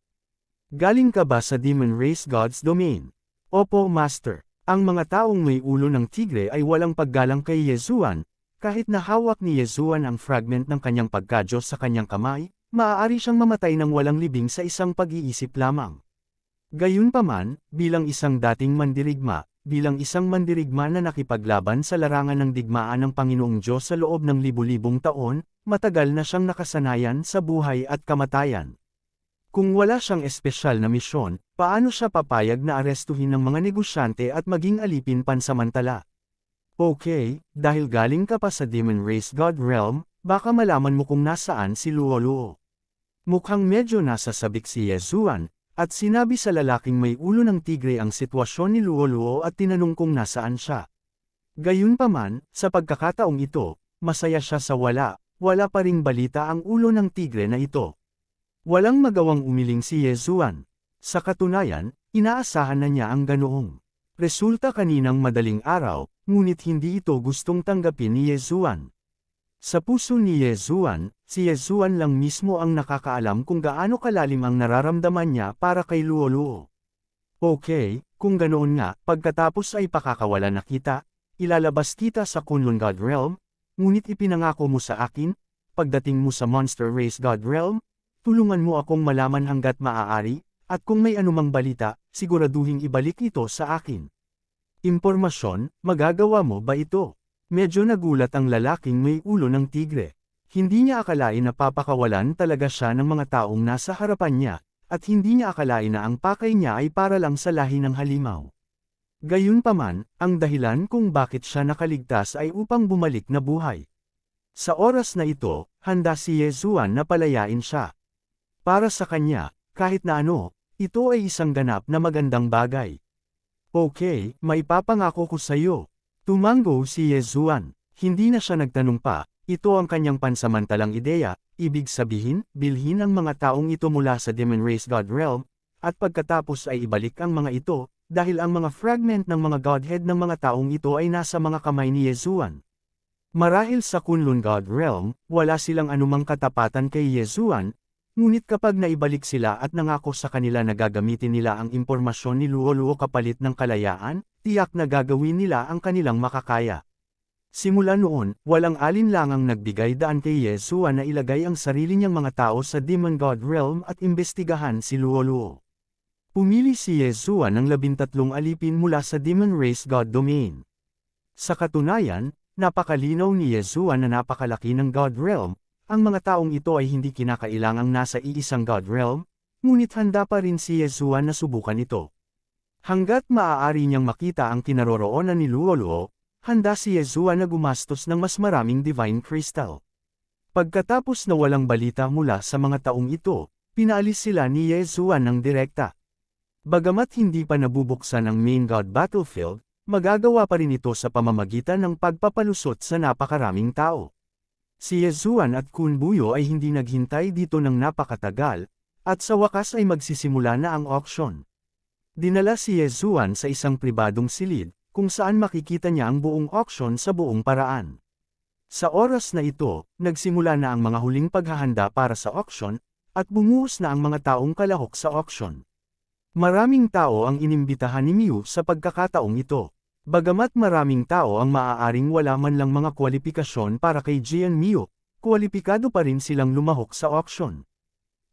Speaker 1: Galing ka ba sa Demon Race God's Domain? Opo, Master. Ang mga taong may ulo ng tigre ay walang paggalang kay Yezuan. Kahit na hawak ni Yezuan ang fragment ng kanyang pagkadyos sa kanyang kamay, maaari siyang mamatay ng walang libing sa isang pag-iisip lamang. Gayunpaman, bilang isang dating mandirigma na nakipaglaban sa larangan ng digmaan ng Panginoong Diyos sa loob ng libu-libong taon, matagal na siyang nakasanayan sa buhay at kamatayan. Kung wala siyang espesyal na misyon, paano siya papayag na arestuhin ng mga negosyante at maging alipin pansamantala? Okay, dahil galing ka pa sa Demon Race God Realm, baka malaman mo kung nasaan si Luo-Luo. Mukhang medyo nasasabik si Yezuan, at sinabi sa lalaking may ulo ng tigre ang sitwasyon ni Luo-Luo at tinanong kung nasaan siya. Gayunpaman, sa pagkakataong ito, masaya siya sa wala pa ring balita ang ulo ng tigre na ito. Walang magawang umiling si Yezuan. Sa katunayan, inaasahan na niya ang ganoong resulta kaninang madaling araw, ngunit hindi ito gustong tanggapin ni Yezuan. Sa puso ni Yezuan, si Yezuan lang mismo ang nakakaalam kung gaano kalalim ang nararamdaman niya para kay Luo-Luo. Okay, kung ganoon nga, pagkatapos ay pakakawalan na kita, ilalabas kita sa Kunlun God Realm, ngunit ipinangako mo sa akin, pagdating mo sa Monster Race God Realm, tulungan mo akong malaman hanggat maaari, at kung may anumang balita, siguraduhing ibalik ito sa akin. Impormasyon, magagawa mo ba ito? Medyo nagulat ang lalaking may ulo ng tigre. Hindi niya akalain na papakawalan talaga siya ng mga taong nasa harapan niya, at hindi niya akalain na ang pakay niya ay para lang sa lahi ng halimaw. Gayunpaman, ang dahilan kung bakit siya nakaligtas ay upang bumalik na buhay. Sa oras na ito, handa si Yezuan na palayain siya. Para sa kanya, kahit na ano, ito ay isang ganap na magandang bagay. Okay, maipapangako ko sa iyo. Tumango si Yezuan. Hindi na siya nagtanong pa, Ito ang kanyang pansamantalang ideya, ibig sabihin, bilhin ang mga taong ito mula sa Demon Race God Realm, at pagkatapos ay ibalik ang mga ito, dahil ang mga fragment ng mga Godhead ng mga taong ito ay nasa mga kamay ni Yezuan. Marahil sa Kunlun God Realm, wala silang anumang katapatan kay Yezuan, ngunit kapag naibalik sila at nangako sa kanila na gagamitin nila ang impormasyon ni Luo-Luo kapalit ng kalayaan, tiyak na gagawin nila ang kanilang makakaya. Simula noon, walang alinlangang nagbigay daan kay Yezuan na ilagay ang sarili niyang mga tao sa Demon God Realm at imbestigahan si Luo-Luo. Pumili si Yezuan ng 13 alipin mula sa Demon Race God Domain. Sa katunayan, napakalinaw ni Yezuan na napakalaki ng God Realm. Ang mga taong ito ay hindi kinakailangang nasa iisang God Realm, ngunit handa pa rin si Yezuan na subukan ito. Hanggat maaari niyang makita ang kinaroroonan ni Luo-Luo, handa si Yezuan na gumastos ng mas maraming Divine Crystal. Pagkatapos na walang balita mula sa mga taong ito, pinaalis sila ni Yezuan ng direkta. Bagamat hindi pa nabubuksan ang main God Battlefield, magagawa pa rin ito sa pamamagitan ng pagpapalusot sa napakaraming tao. Si Yezuan at Kun Buyo ay hindi naghintay dito ng napakatagal, at sa wakas ay magsisimula na ang auction. Dinala si Yezuan sa isang pribadong silid, kung saan makikita niya ang buong auction sa buong paraan. Sa oras na ito, nagsimula na ang mga huling paghahanda para sa auction, at bumuhos na ang mga taong kalahok sa auction. Maraming tao ang inimbitahan ni Miu sa pagkakataong ito. Bagamat maraming tao ang maaaring wala man lang mga kwalipikasyon para kay Jian Miu, kwalipikado pa rin silang lumahok sa auction.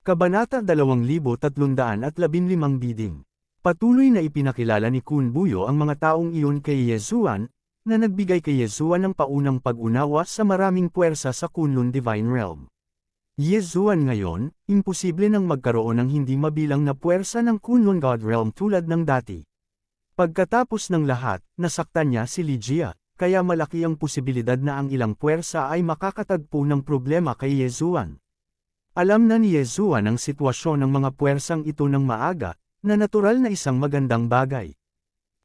Speaker 1: Kabanata 2315 bidding. Patuloy na ipinakilala ni Kun Buyo ang mga taong iyon kay Yezuan, na nagbigay kay Yezuan ng paunang pag-unawa sa maraming puwersa sa Kunlun Divine Realm. Yezuan ngayon, imposible nang magkaroon ng hindi mabilang na puwersa ng Kunlun God Realm tulad ng dati. Pagkatapos ng lahat, nasaktan niya si Ligia, kaya malaki ang posibilidad na ang ilang puwersa ay makakatagpo ng problema kay Yezuan. Alam na ni Yezuan ang sitwasyon ng mga puwersang ito ng maaga, na natural na isang magandang bagay.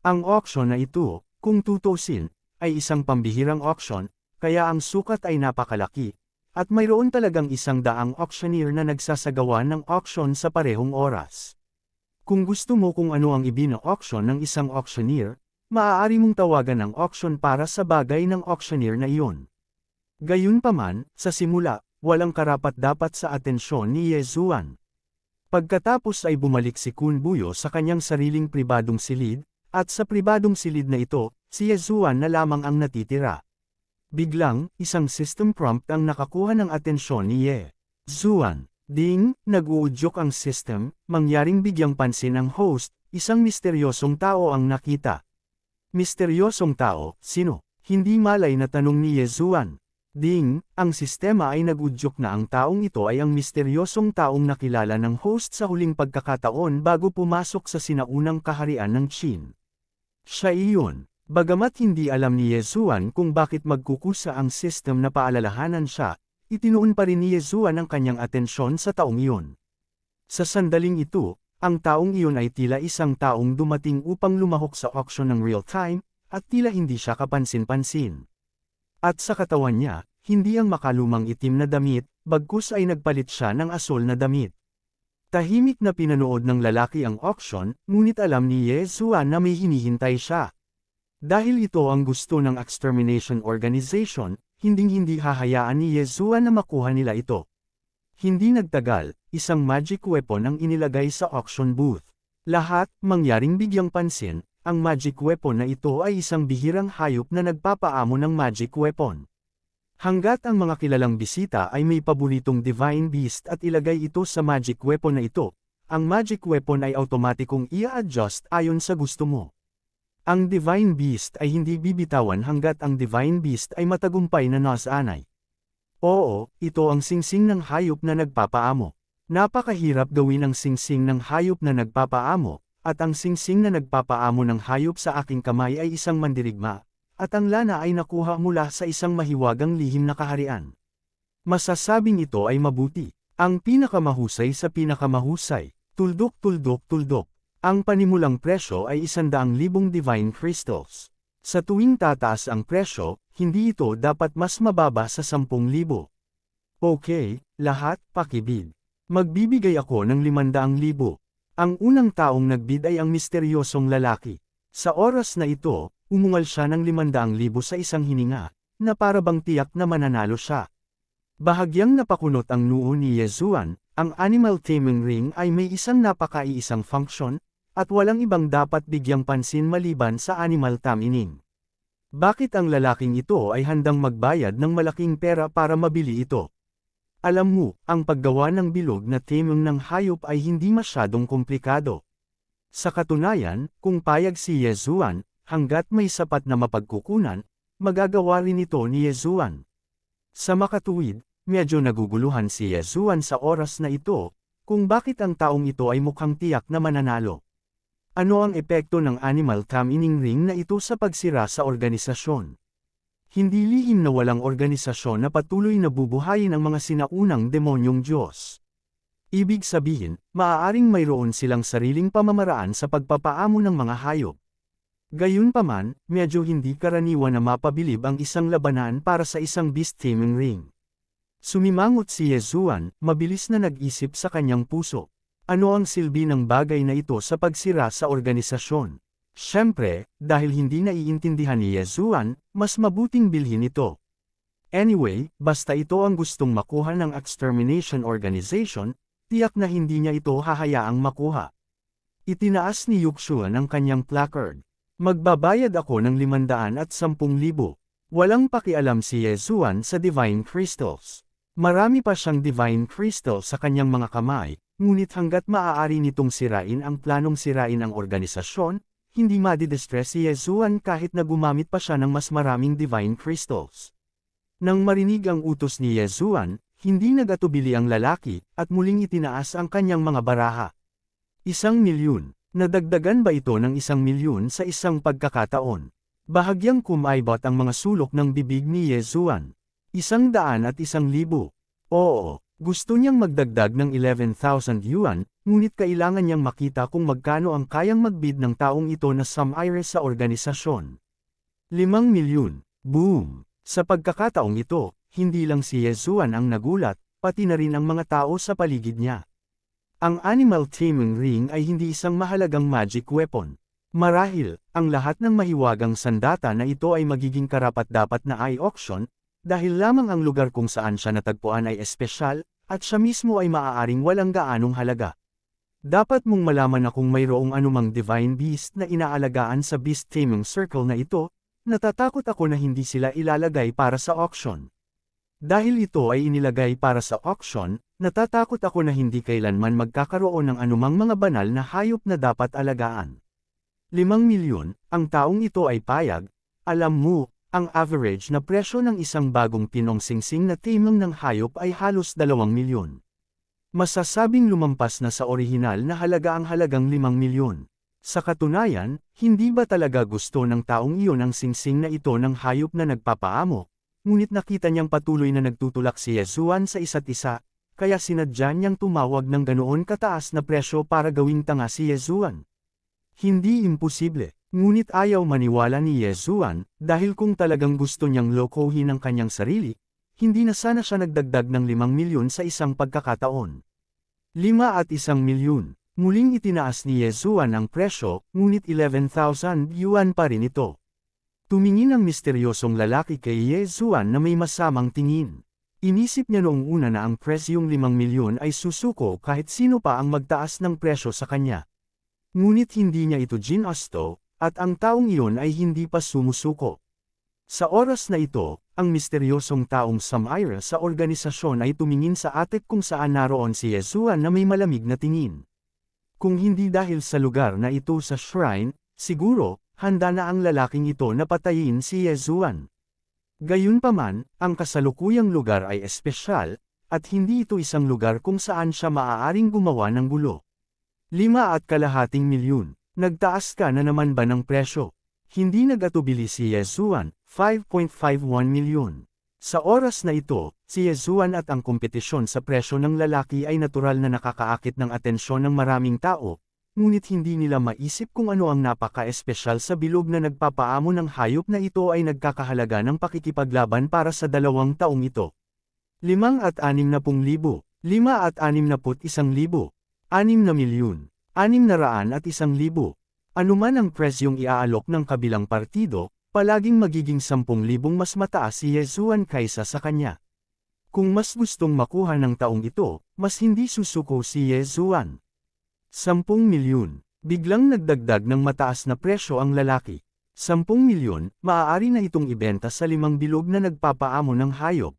Speaker 1: Ang auction na ito, kung tutusin, ay isang pambihirang auction, kaya ang sukat ay napakalaki, at mayroon talagang 100 auctioneer na nagsasagawa ng auction sa parehong oras. Kung gusto mo kung ano ang ibina-auction ng isang auctioneer, maaari mong tawagan ang auction para sa bagay ng auctioneer na iyon. Gayunpaman, sa simula, walang karapat-dapat sa atensyon ni Yezuan. Pagkatapos ay bumalik si Kun Buyo sa kanyang sariling pribadong silid, at sa pribadong silid na ito, si Yezuan na lamang ang natitira. Biglang, isang system prompt ang nakakuha ng atensyon ni Yezuan. Ding, nag-uudyok ang system, mangyaring bigyang pansin ang host, isang misteryosong tao ang nakita. Misteryosong tao, sino? Hindi malay na tanong ni Yezuan. Ding, ang sistema ay nag-udyok na ang taong ito ay ang misteryosong taong nakilala ng host sa huling pagkakataon bago pumasok sa sinaunang kaharian ng Qin. Siya iyon. Bagamat hindi alam ni Yezuan kung bakit magkukusa ang system na paalalahanan siya, itinuon pa rin ni Yezuan ang kanyang atensyon sa taong iyon. Sa sandaling ito, ang taong iyon ay tila isang taong dumating upang lumahok sa auction ng real time, at tila hindi siya kapansin-pansin. At sa katawan niya, hindi ang makalumang itim na damit, bagkus ay nagpalit siya ng asol na damit. Tahimik na pinanood ng lalaki ang auction, ngunit alam ni Yezuan na may hinihintay siya. Dahil ito ang gusto ng extermination organization, hinding-hindi hahayaan ni Yezuan na makuha nila ito. Hindi nagtagal, isang magic weapon ang inilagay sa auction booth. Lahat, mangyaring bigyang pansin, ang magic weapon na ito ay isang bihirang hayop na nagpapaamo ng magic weapon. Hanggat ang mga kilalang bisita ay may paboritong divine beast at ilagay ito sa magic weapon na ito, ang magic weapon ay automatikong i-adjust ayon sa gusto mo. Ang Divine Beast ay hindi bibitawan hanggat ang Divine Beast ay matagumpay na nasanay. Oo, ito ang singsing ng hayop na nagpapaamo. Napakahirap gawin ang singsing ng hayop na nagpapaamo, at ang singsing na nagpapaamo ng hayop sa aking kamay ay isang mandirigma, at ang lana ay nakuha mula sa isang mahiwagang lihim na kaharian. Masasabing ito ay mabuti. Ang pinakamahusay sa pinakamahusay. Tuldok tuldok tuldok. Ang panimulang presyo ay 100,000 divine crystals. Sa tuwing tataas ang presyo, hindi ito dapat mas mababa sa 10,000. Okay, lahat, pakibid. Magbibigay ako ng 500,000. Ang unang taong nagbid ay ang misteryosong lalaki. Sa oras na ito, umungal siya ng 500,000 sa isang hininga, na para bang tiyak na mananalo siya. Bahagyang napakunot ang noo ni Yezuan, ang animal taming ring ay may isang napakaiisang function, at walang ibang dapat bigyang pansin maliban sa animal taming. Bakit ang lalaking ito ay handang magbayad ng malaking pera para mabili ito? Alam mo, ang paggawa ng bilog na taming ng hayop ay hindi masyadong komplikado. Sa katunayan, kung payag si Yezuan, hanggat may sapat na mapagkukunan, magagawa rin ito ni Yezuan. Sa makatuwid, medyo naguguluhan si Yezuan sa oras na ito, kung bakit ang taong ito ay mukhang tiyak na mananalo. Ano ang epekto ng animal taming ring na ito sa pagsira sa organisasyon? Hindi lihim na walang organisasyon na patuloy na bubuhayin ang mga sinaunang demonyong Diyos. Ibig sabihin, maaaring mayroon silang sariling pamamaraan sa pagpapaamo ng mga hayop. Gayunpaman, medyo hindi karaniwan na mapabilib ang isang labanan para sa isang beast taming ring. Sumimangot si Yezuan, mabilis na nag-isip sa kanyang puso. Ano ang silbi ng bagay na ito sa pagsira sa organisasyon? Siyempre, dahil hindi naiintindihan ni Yezuan, mas mabuting bilhin ito. Anyway, basta ito ang gustong makuha ng extermination organization, tiyak na hindi niya ito hahayaang makuha. Itinaas ni Yuxuan ang kanyang placard. Magbabayad ako ng 510,000. Walang pakialam si Yezuan sa Divine Crystals. Marami pa siyang Divine Crystal sa kanyang mga kamay, ngunit hanggat maaari nitong sirain ang planong sirain ang organisasyon, hindi madidistress si Yezuan kahit na gumamit pa siya ng mas maraming Divine Crystals. Nang marinig ang utos ni Yezuan, hindi nagatubili ang lalaki, at muling itinaas ang kanyang mga baraha. 1,000,000. Nadagdagan ba ito ng 1,000,000 sa isang pagkakataon? Bahagyang kumaibot ang mga sulok ng bibig ni Yezuan. 100 at 1,000. Oo, gusto niyang magdagdag ng 11,000 yuan, ngunit kailangan niyang makita kung magkano ang kayang magbid ng taong ito na sumire sa organisasyon. 5,000,000. Boom! Sa pagkakataong ito, hindi lang si Yezuan ang nagulat, pati na rin ang mga tao sa paligid niya. Ang animal taming ring ay hindi isang mahalagang magic weapon. Marahil, ang lahat ng mahiwagang sandata na ito ay magiging karapat-dapat na i-auction, dahil lamang ang lugar kung saan siya natagpuan ay espesyal, at siya mismo ay maaaring walang gaanong halaga. Dapat mong malaman na kung mayroong anumang divine beast na inaalagaan sa beast taming circle na ito, natatakot ako na hindi sila ilalagay para sa auction. Dahil ito ay inilagay para sa auction, natatakot ako na hindi kailanman magkakaroon ng anumang mga banal na hayop na dapat alagaan. 5,000,000, ang taong ito ay payag. Alam mo, ang average na presyo ng isang bagong pinong singsing na taming ng hayop ay halos 2,000,000. Masasabing lumampas na sa orihinal na halaga ang halagang 5,000,000. Sa katunayan, hindi ba talaga gusto ng taong iyon ang singsing na ito ng hayop na nagpapaamo? Ngunit nakita niyang patuloy na nagtutulak si Yezuan sa isa't isa, kaya sinadya niyang tumawag ng ganoon kataas na presyo para gawing tanga si Yezuan. Hindi imposible, ngunit ayaw maniwala ni Yezuan, dahil kung talagang gusto niyang lokohin ang kanyang sarili, hindi na sana siya nagdagdag ng 5,000,000 sa isang pagkakataon. 5 at 1,000,000. Muling itinaas ni Yezuan ang presyo, ngunit 11,000 yuan pa rin ito. Tumingin ang misteryosong lalaki kay Yezuan na may masamang tingin. Inisip niya noong una na ang presyong 5,000,000 ay susuko kahit sino pa ang magtaas ng presyo sa kanya. Ngunit hindi niya ito ginasto, at ang taong iyon ay hindi pa sumusuko. Sa oras na ito, ang misteryosong taong sumire sa organisasyon ay tumingin sa atip kung saan naroon si Yezuan na may malamig na tingin. Kung hindi dahil sa lugar na ito sa shrine, siguro, handa na ang lalaking ito na patayin si Yezuan. Gayunpaman, ang kasalukuyang lugar ay espesyal, at hindi ito isang lugar kung saan siya maaaring gumawa ng gulo. 5,250,000. Nagtaas ka na naman ba ng presyo? Hindi nagatubili si Yezuan, 5.51 milyon. Sa oras na ito, si Yezuan at ang kompetisyon sa presyo ng lalaki ay natural na nakakaakit ng atensyon ng maraming tao, ngunit hindi nila maisip kung ano ang napaka-espesyal sa bilog na nagpapaamo ng hayop na ito ay nagkakahalaga ng pakikipaglaban para sa 2 taong ito. 5,60,000, 5,61,000, 6,000,000, 601,000. Anuman ang presyong iaalok ng kabilang partido, palaging magiging 10,000 mas mataas si Yesuan kaysa sa kanya. Kung mas gustong makuha ng taong ito, mas hindi susuko si Yesuan. 10,000,000. Biglang nagdagdag ng mataas na presyo ang lalaki. 10,000,000, maaari na itong ibenta sa 5 bilog na nagpapaamo ng hayop.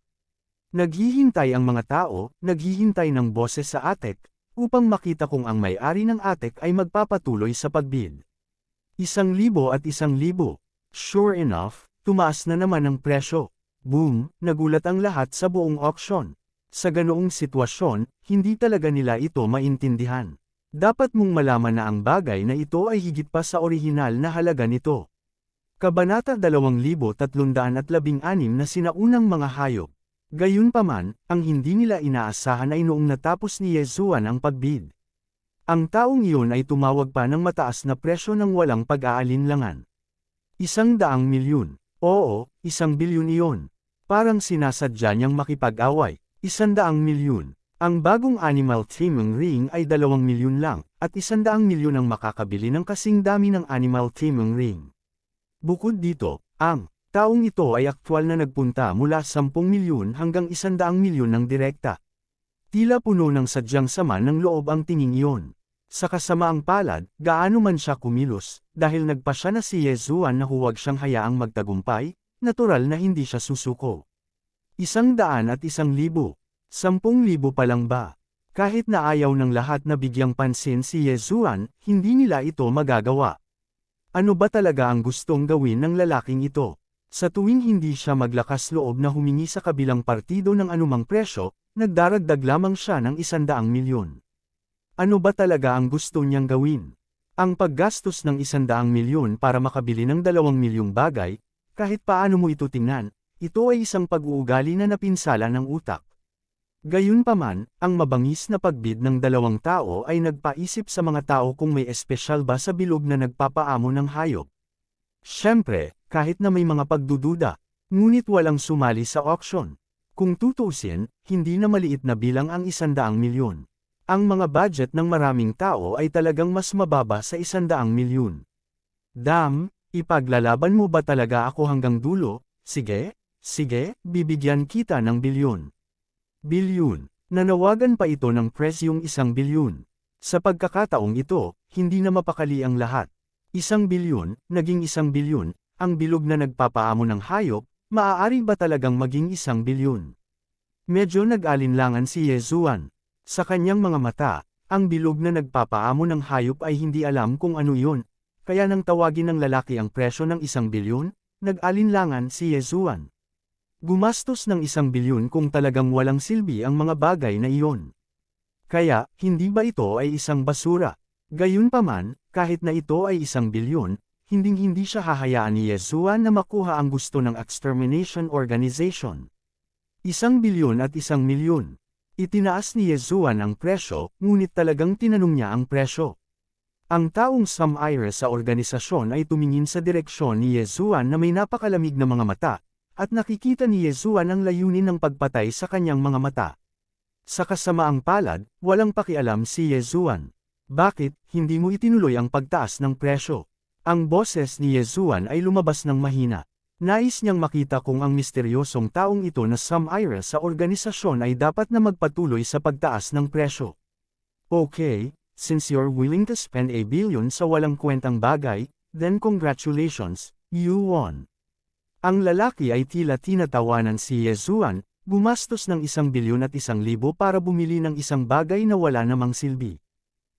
Speaker 1: Naghihintay ang mga tao, naghihintay ng boses sa atek, upang makita kung ang may-ari ng atek ay magpapatuloy sa pagbid. 1,000 at 1,000. Sure enough, tumaas na naman ang presyo. Boom, nagulat ang lahat sa buong auction. Sa ganoong sitwasyon, hindi talaga nila ito maintindihan. Dapat mong malaman na ang bagay na ito ay higit pa sa orihinal na halaga nito. Kabanata 2316 na sinaunang mga hayop. Gayunpaman, ang hindi nila inaasahan ay noong natapos ni Yesuan ang pagbid. Ang taong iyon ay tumawag pa ng mataas na presyo ng walang pag-aalinlangan. 100,000,000. Oo, 1,000,000,000 iyon. Parang sinasadya niyang makipag-away. 100,000,000. Ang bagong animal taming ring ay 2,000,000 lang, at 100,000,000 ang makakabili ng kasing dami ng animal taming ring. Bukod dito, ang taong ito ay aktwal na nagpunta mula 10,000,000 hanggang 100,000,000 ng direkta. Tila puno ng sadyang sama ng loob ang tinging iyon. Sa kasamaang palad, gaano man siya kumilos, dahil nagpasya na si Yesuan na huwag siyang hayaang magtagumpay, natural na hindi siya susuko. 100 at 1,000. 10,000 pa lang ba? Kahit na ayaw ng lahat na bigyang pansin si Yesuan, hindi nila ito magagawa. Ano ba talaga ang gustong gawin ng lalaking ito? Sa tuwing hindi siya maglakas loob na humingi sa kabilang partido ng anumang presyo, nagdaragdag lamang siya ng 100,000,000. Ano ba talaga ang gusto niyang gawin? Ang paggastos ng 100,000,000 para makabili ng 2,000,000 bagay, kahit paano mo ito tingnan, ito ay isang pag-uugali na napinsala ng utak. Gayunpaman, ang mabangis na pagbid ng 2 tao ay nagpaisip sa mga tao kung may espesyal ba sa bilog na nagpapaamo ng hayop. Siyempre, kahit na may mga pagdududa, ngunit walang sumali sa auction. Kung tutusin, hindi na maliit na bilang ang 100,000,000. Ang mga budget ng maraming tao ay talagang mas mababa sa 100,000,000. Damn, ipaglalaban mo ba talaga ako hanggang dulo? Sige, bibigyan kita ng bilyon. Bilyon. Nanawagan pa ito ng presyong 1,000,000,000. Sa pagkakataong ito, hindi na mapakali ang lahat. 1,000,000,000, naging 1,000,000,000, ang bilog na nagpapaamo ng hayop, maaari ba talagang maging 1,000,000,000? Medyo nag-alinlangan si Yesuan. Sa kanyang mga mata, ang bilog na nagpapaamo ng hayop ay hindi alam kung ano iyon, kaya nang tawagin ng lalaki ang presyo ng 1,000,000,000, nag-alinlangan si Yesuan. Gumastos ng 1,000,000,000 kung talagang walang silbi ang mga bagay na iyon. Kaya, hindi ba ito ay isang basura? Gayunpaman, kahit na ito ay 1,000,000,000, hinding-hindi siya hahayaan ni Yesuan na makuha ang gusto ng extermination organization. 1,000,000,000 at 1,000,000,000. Itinaas ni Yesuan ang presyo, ngunit talagang tinanong niya ang presyo. Ang taong sumire sa organisasyon ay tumingin sa direksyon ni Yesuan na may napakalamig na mga mata, at nakikita ni Yesuan ang layunin ng pagpatay sa kanyang mga mata. Sa kasamaang palad, walang pakialam si Yesuan. Bakit, hindi mo itinuloy ang pagtaas ng presyo? Ang boses ni Yesuan ay lumabas ng mahina. Nais niyang makita kung ang misteryosong taong ito na sumire sa organisasyon ay dapat na magpatuloy sa pagtaas ng presyo. Okay, since you're willing to spend a billion sa walang kwentang bagay, then congratulations, you won. Ang lalaki ay tila tinatawanan si Yesuan, gumastos ng 1,000,000,000 at 1,000,000 para bumili ng isang bagay na wala namang silbi.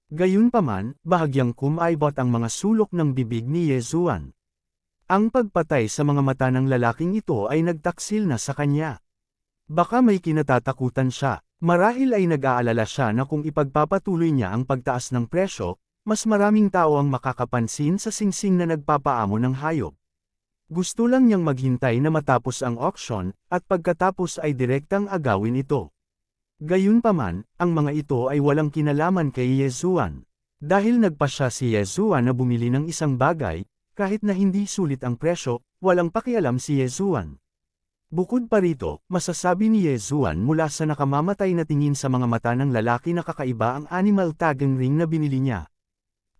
Speaker 1: Gayunpaman, bahagyang kumaibot ang mga sulok ng bibig ni Yesuan. Ang pagpatay sa mga mata ng lalaking ito ay nagtaksil na sa kanya. Baka may kinatatakutan siya, marahil ay nag-aalala siya na kung ipagpapatuloy niya ang pagtaas ng presyo, mas maraming tao ang makakapansin sa singsing na nagpapaamo ng hayop. Gusto lang niyang maghintay na matapos ang auction, at pagkatapos ay direktang agawin ito. Gayunpaman, ang mga ito ay walang kinalaman kay Yesuan. Dahil nagpasya si Yezuan na bumili ng isang bagay, kahit na hindi sulit ang presyo, walang pakialam si Yezuan. Bukod pa rito, masasabi ni Yezuan mula sa nakamamatay na tingin sa mga mata ng lalaki na kakaiba ang animal tagging ring na binili niya.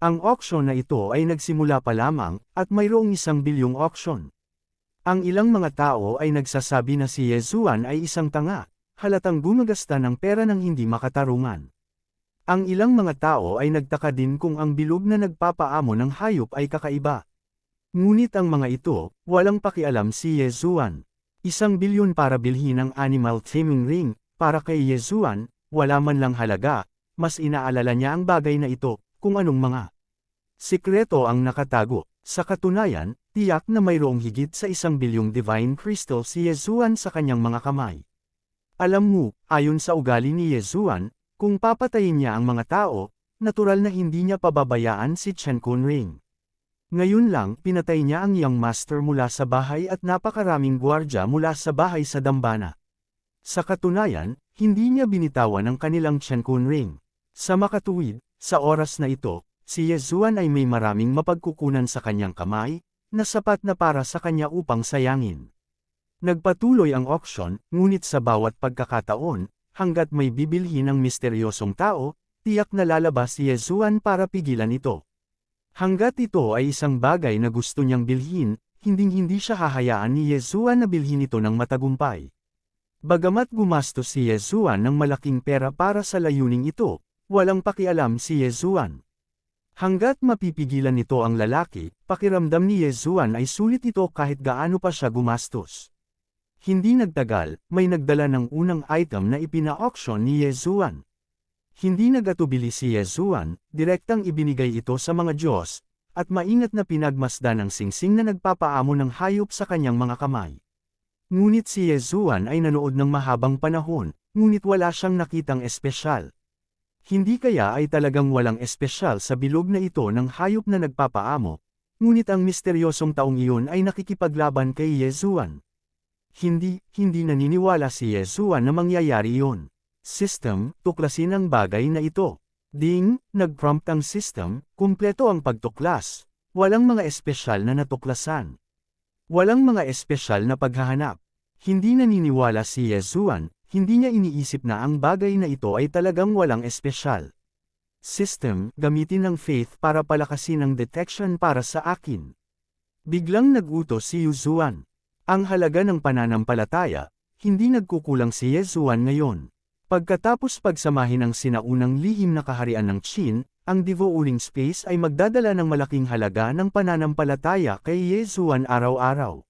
Speaker 1: Ang auction na ito ay nagsimula pa lamang, at mayroong 1 bilyong auction. Ang ilang mga tao ay nagsasabi na si Yezuan ay isang tanga, halatang gumagasta ng pera ng hindi makatarungan. Ang ilang mga tao ay nagtaka din kung ang bilog na nagpapaamo ng hayop ay kakaiba. Ngunit ang mga ito, walang pakialam si Yezuan. 1 bilyon para bilhin ang animal taming ring, para kay Yezuan, wala man lang halaga, mas inaalala niya ang bagay na ito, kung anong mga sikreto ang nakatago. Sa katunayan, tiyak na mayroong higit sa 1 bilyong divine crystal si Yezuan sa kanyang mga kamay. Alam mo, ayon sa ugali ni Yezuan, kung papatayin niya ang mga tao, natural na hindi niya pababayaan si Chen Kunring. Ngayon lang, pinatay niya ang young master mula sa bahay at napakaraming gwardya mula sa bahay sa dambana. Sa katunayan, hindi niya binitawan ang kanilang Chen Kunring. Sa makatuwid, sa oras na ito, si Yezuan ay may maraming mapagkukunan sa kanyang kamay, na sapat na para sa kanya upang sayangin. Nagpatuloy ang auction, ngunit sa bawat pagkakataon, hanggat may bibilhin ng misteryosong tao, tiyak na lalabas si Yezuan para pigilan ito. Hanggat ito ay isang bagay na gusto niyang bilhin, hinding-hindi siya hahayaan ni Yezuan na bilhin ito ng matagumpay. Bagamat gumastos si Yezuan ng malaking pera para sa layuning ito, walang pakialam si Yezuan. Hanggat mapipigilan nito ang lalaki, pakiramdam ni Yezuan ay sulit ito kahit gaano pa siya gumastos. Hindi nagtagal, may nagdala ng unang item na ipina-auction ni Yezuan. Hindi nagatubili si Yezuan, direktang ibinigay ito sa mga Diyos, at maingat na pinagmasdan ng singsing na nagpapaamo ng hayop sa kanyang mga kamay. Ngunit si Yezuan ay nanood ng mahabang panahon, ngunit wala siyang nakitang espesyal. Hindi kaya ay talagang walang espesyal sa bilog na ito ng hayop na nagpapaamo, ngunit ang misteryosong taong iyon ay nakikipaglaban kay Yezuan. Hindi naniniwala si Yezuan na mangyayari iyon. System, tuklasin ang bagay na ito. Ding, nag-prompt ang system, kumpleto ang pagtuklas. Walang mga espesyal na natuklasan. Walang mga espesyal na paghahanap. Hindi naniniwala si Yezuan, hindi niya iniisip na ang bagay na ito ay talagang walang espesyal. System, gamitin ang faith para palakasin ang detection para sa akin. Biglang nag-utos si Yezuan. Ang halaga ng pananampalataya, hindi nagkukulang si Yezuan ngayon. Pagkatapos pagsamahin ang sinaunang lihim na kaharian ng Qin, ang Devouring Space ay magdadala ng malaking halaga ng pananampalataya kay Yezuan araw-araw.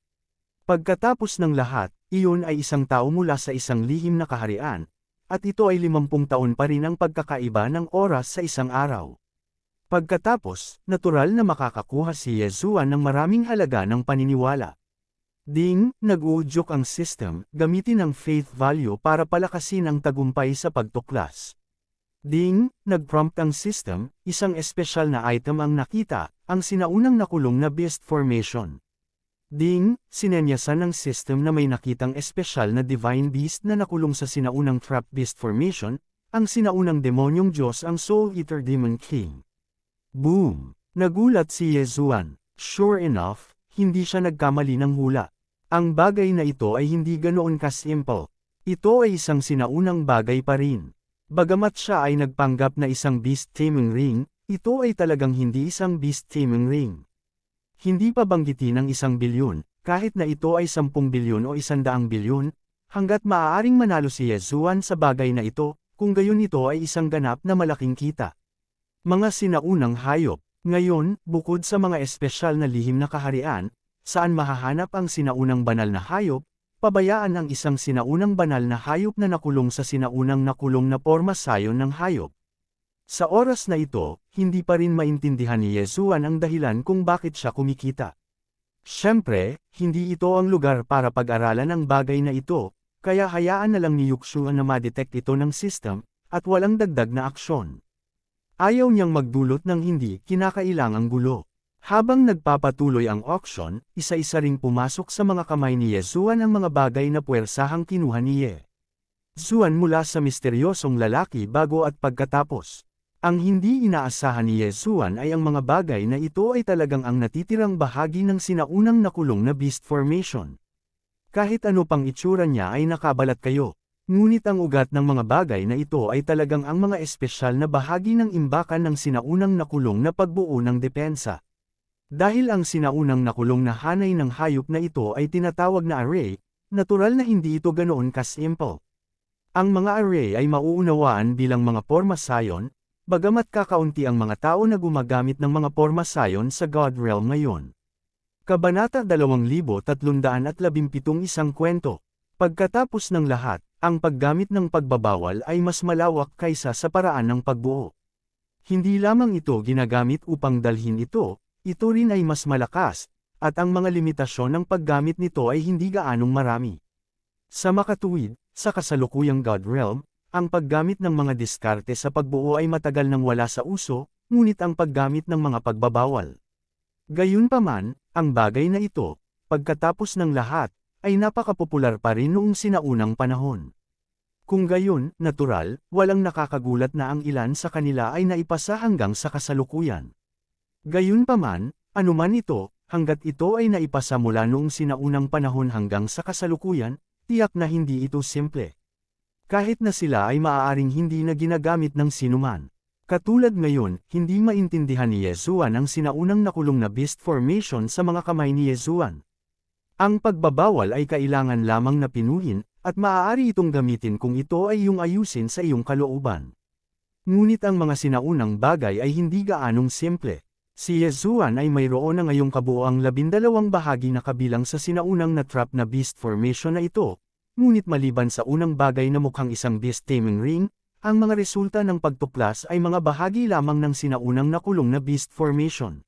Speaker 1: Pagkatapos ng lahat, iyon ay isang tao mula sa isang lihim na kaharian, at ito ay 50 taon pa rin ang pagkakaiba ng oras sa isang araw. Pagkatapos, natural na makakakuha si Yezuan ng maraming halaga ng paniniwala. Ding, nag-uudyok ang system, gamitin ang faith value para palakasin ang tagumpay sa pagtuklas. Ding, nag-prompt ang system, isang espesyal na item ang nakita, ang sinaunang nakulong na beast formation. Ding, sinenyasan ng system na may nakitang espesyal na divine beast na nakulong sa sinaunang trap beast formation, ang sinaunang demonyong Diyos ang Soul Eater Demon King. Boom! Nagulat si Yezuan. Sure enough, hindi siya nagkamali ng hula. Ang bagay na ito ay hindi ganoon ka-simple. Ito ay isang sinaunang bagay pa rin. Bagamat siya ay nagpanggap na isang beast taming ring, ito ay talagang hindi isang beast taming ring. Hindi pa banggitin ang 1 bilyon, kahit na ito ay 10 bilyon o 100 bilyon, hanggat maaaring manalo si Yezuan sa bagay na ito, kung gayon ito ay isang ganap na malaking kita. Mga sinaunang hayop. Ngayon, bukod sa mga espesyal na lihim na kaharian, saan mahahanap ang sinaunang banal na hayop, pabayaan ang isang sinaunang banal na hayop na nakulong sa sinaunang nakulong na porma sayon ng hayop. Sa oras na ito, hindi pa rin maintindihan ni Yezuan ang dahilan kung bakit siya kumikita. Siyempre, hindi ito ang lugar para pag-aralan ang bagay na ito, kaya hayaan na lang ni Yuxuan na ma-detect ito ng system, at walang dagdag na aksyon. Ayaw niyang magdulot ng hindi kinakailangang gulo. Habang nagpapatuloy ang auction, isa-isa ring pumasok sa mga kamay ni Yezuan ang mga bagay na puwersahang kinuha ni Yezuan mula sa misteryosong lalaki bago at pagkatapos. Ang hindi inaasahan ni Yezuan ay ang mga bagay na ito ay talagang ang natitirang bahagi ng sinaunang nakulong na beast formation. Kahit ano pang itsura niya ay nakabalat kayo. Ngunit ang ugat ng mga bagay na ito ay talagang ang mga espesyal na bahagi ng imbakan ng sinaunang nakulong na pagbuo ng depensa. Dahil ang sinaunang nakulong na hanay ng hayop na ito ay tinatawag na array, natural na hindi ito ganoon kasimple. Ang mga array ay mauunawaan bilang mga porma sayon, bagamat kakaunti ang mga tao na gumagamit ng mga porma sayon sa God Realm ngayon. Kabanata 2317 Isang kwento. Pagkatapos ng lahat, ang paggamit ng pagbabawal ay mas malawak kaysa sa paraan ng pagbuo. Hindi lamang ito ginagamit upang dalhin ito rin ay mas malakas, at ang mga limitasyon ng paggamit nito ay hindi gaanong marami. Sa makatuwid, sa kasalukuyang God Realm, ang paggamit ng mga diskarte sa pagbuo ay matagal nang wala sa uso, ngunit ang paggamit ng mga pagbabawal. Gayunpaman, ang bagay na ito, pagkatapos ng lahat, ay napakapopular pa rin noong sinaunang panahon. Kung gayon, natural, walang nakakagulat na ang ilan sa kanila ay naipasa hanggang sa kasalukuyan. Gayunpaman, anuman ito, hanggat ito ay naipasa mula noong sinaunang panahon hanggang sa kasalukuyan, tiyak na hindi ito simple. Kahit na sila ay maaaring hindi na ginagamit ng sinuman. Katulad ngayon, hindi maintindihan ni Yezuan ang sinaunang nakulong na beast formation sa mga kamay ni Yezuan. Ang pagbabawal ay kailangan lamang na pinuhin, at maaari itong gamitin kung ito ay iyong ayusin sa iyong kalooban. Ngunit ang mga sinaunang bagay ay hindi gaanong simple. Si Yezuan ay mayroon na ngayong kabuoang 12 bahagi na kabilang sa sinaunang na trap na beast formation na ito. Ngunit maliban sa unang bagay na mukhang isang beast taming ring, ang mga resulta ng pagtuklas ay mga bahagi lamang ng sinaunang nakulong na beast formation.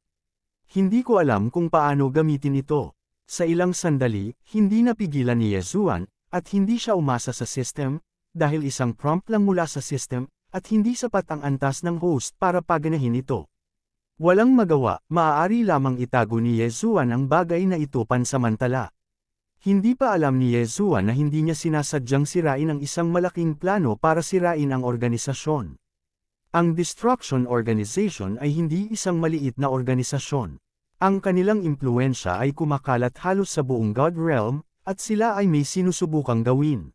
Speaker 1: Hindi ko alam kung paano gamitin ito. Sa ilang sandali, hindi napigilan ni Yezuan, at hindi siya umasa sa system, dahil isang prompt lang mula sa system, at hindi sapat ang antas ng host para paganahin ito. Walang magawa, maaari lamang itago ni Yezuan ang bagay na ito pansamantala. Hindi pa alam ni Yezuan na hindi niya sinasadyang sirain ang isang malaking plano para sirain ang organisasyon. Ang Destruction Organization ay hindi isang maliit na organisasyon. Ang kanilang impluensya ay kumakalat halos sa buong God Realm, at sila ay may sinusubukang gawin.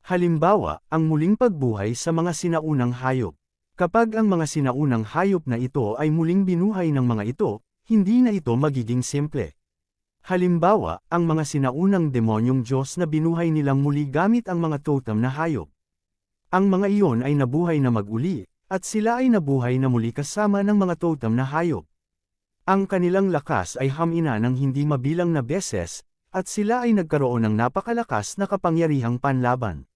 Speaker 1: Halimbawa, ang muling pagbuhay sa mga sinaunang hayop. Kapag ang mga sinaunang hayop na ito ay muling binuhay ng mga ito, hindi na ito magiging simple. Halimbawa, ang mga sinaunang demonyong Diyos na binuhay nilang muli gamit ang mga totem na hayop. Ang mga iyon ay nabuhay na mag-uli, at sila ay nabuhay na muli kasama ng mga totem na hayop. Ang kanilang lakas ay hamina ng hindi mabilang na beses, at sila ay nagkaroon ng napakalakas na kapangyarihang panlaban.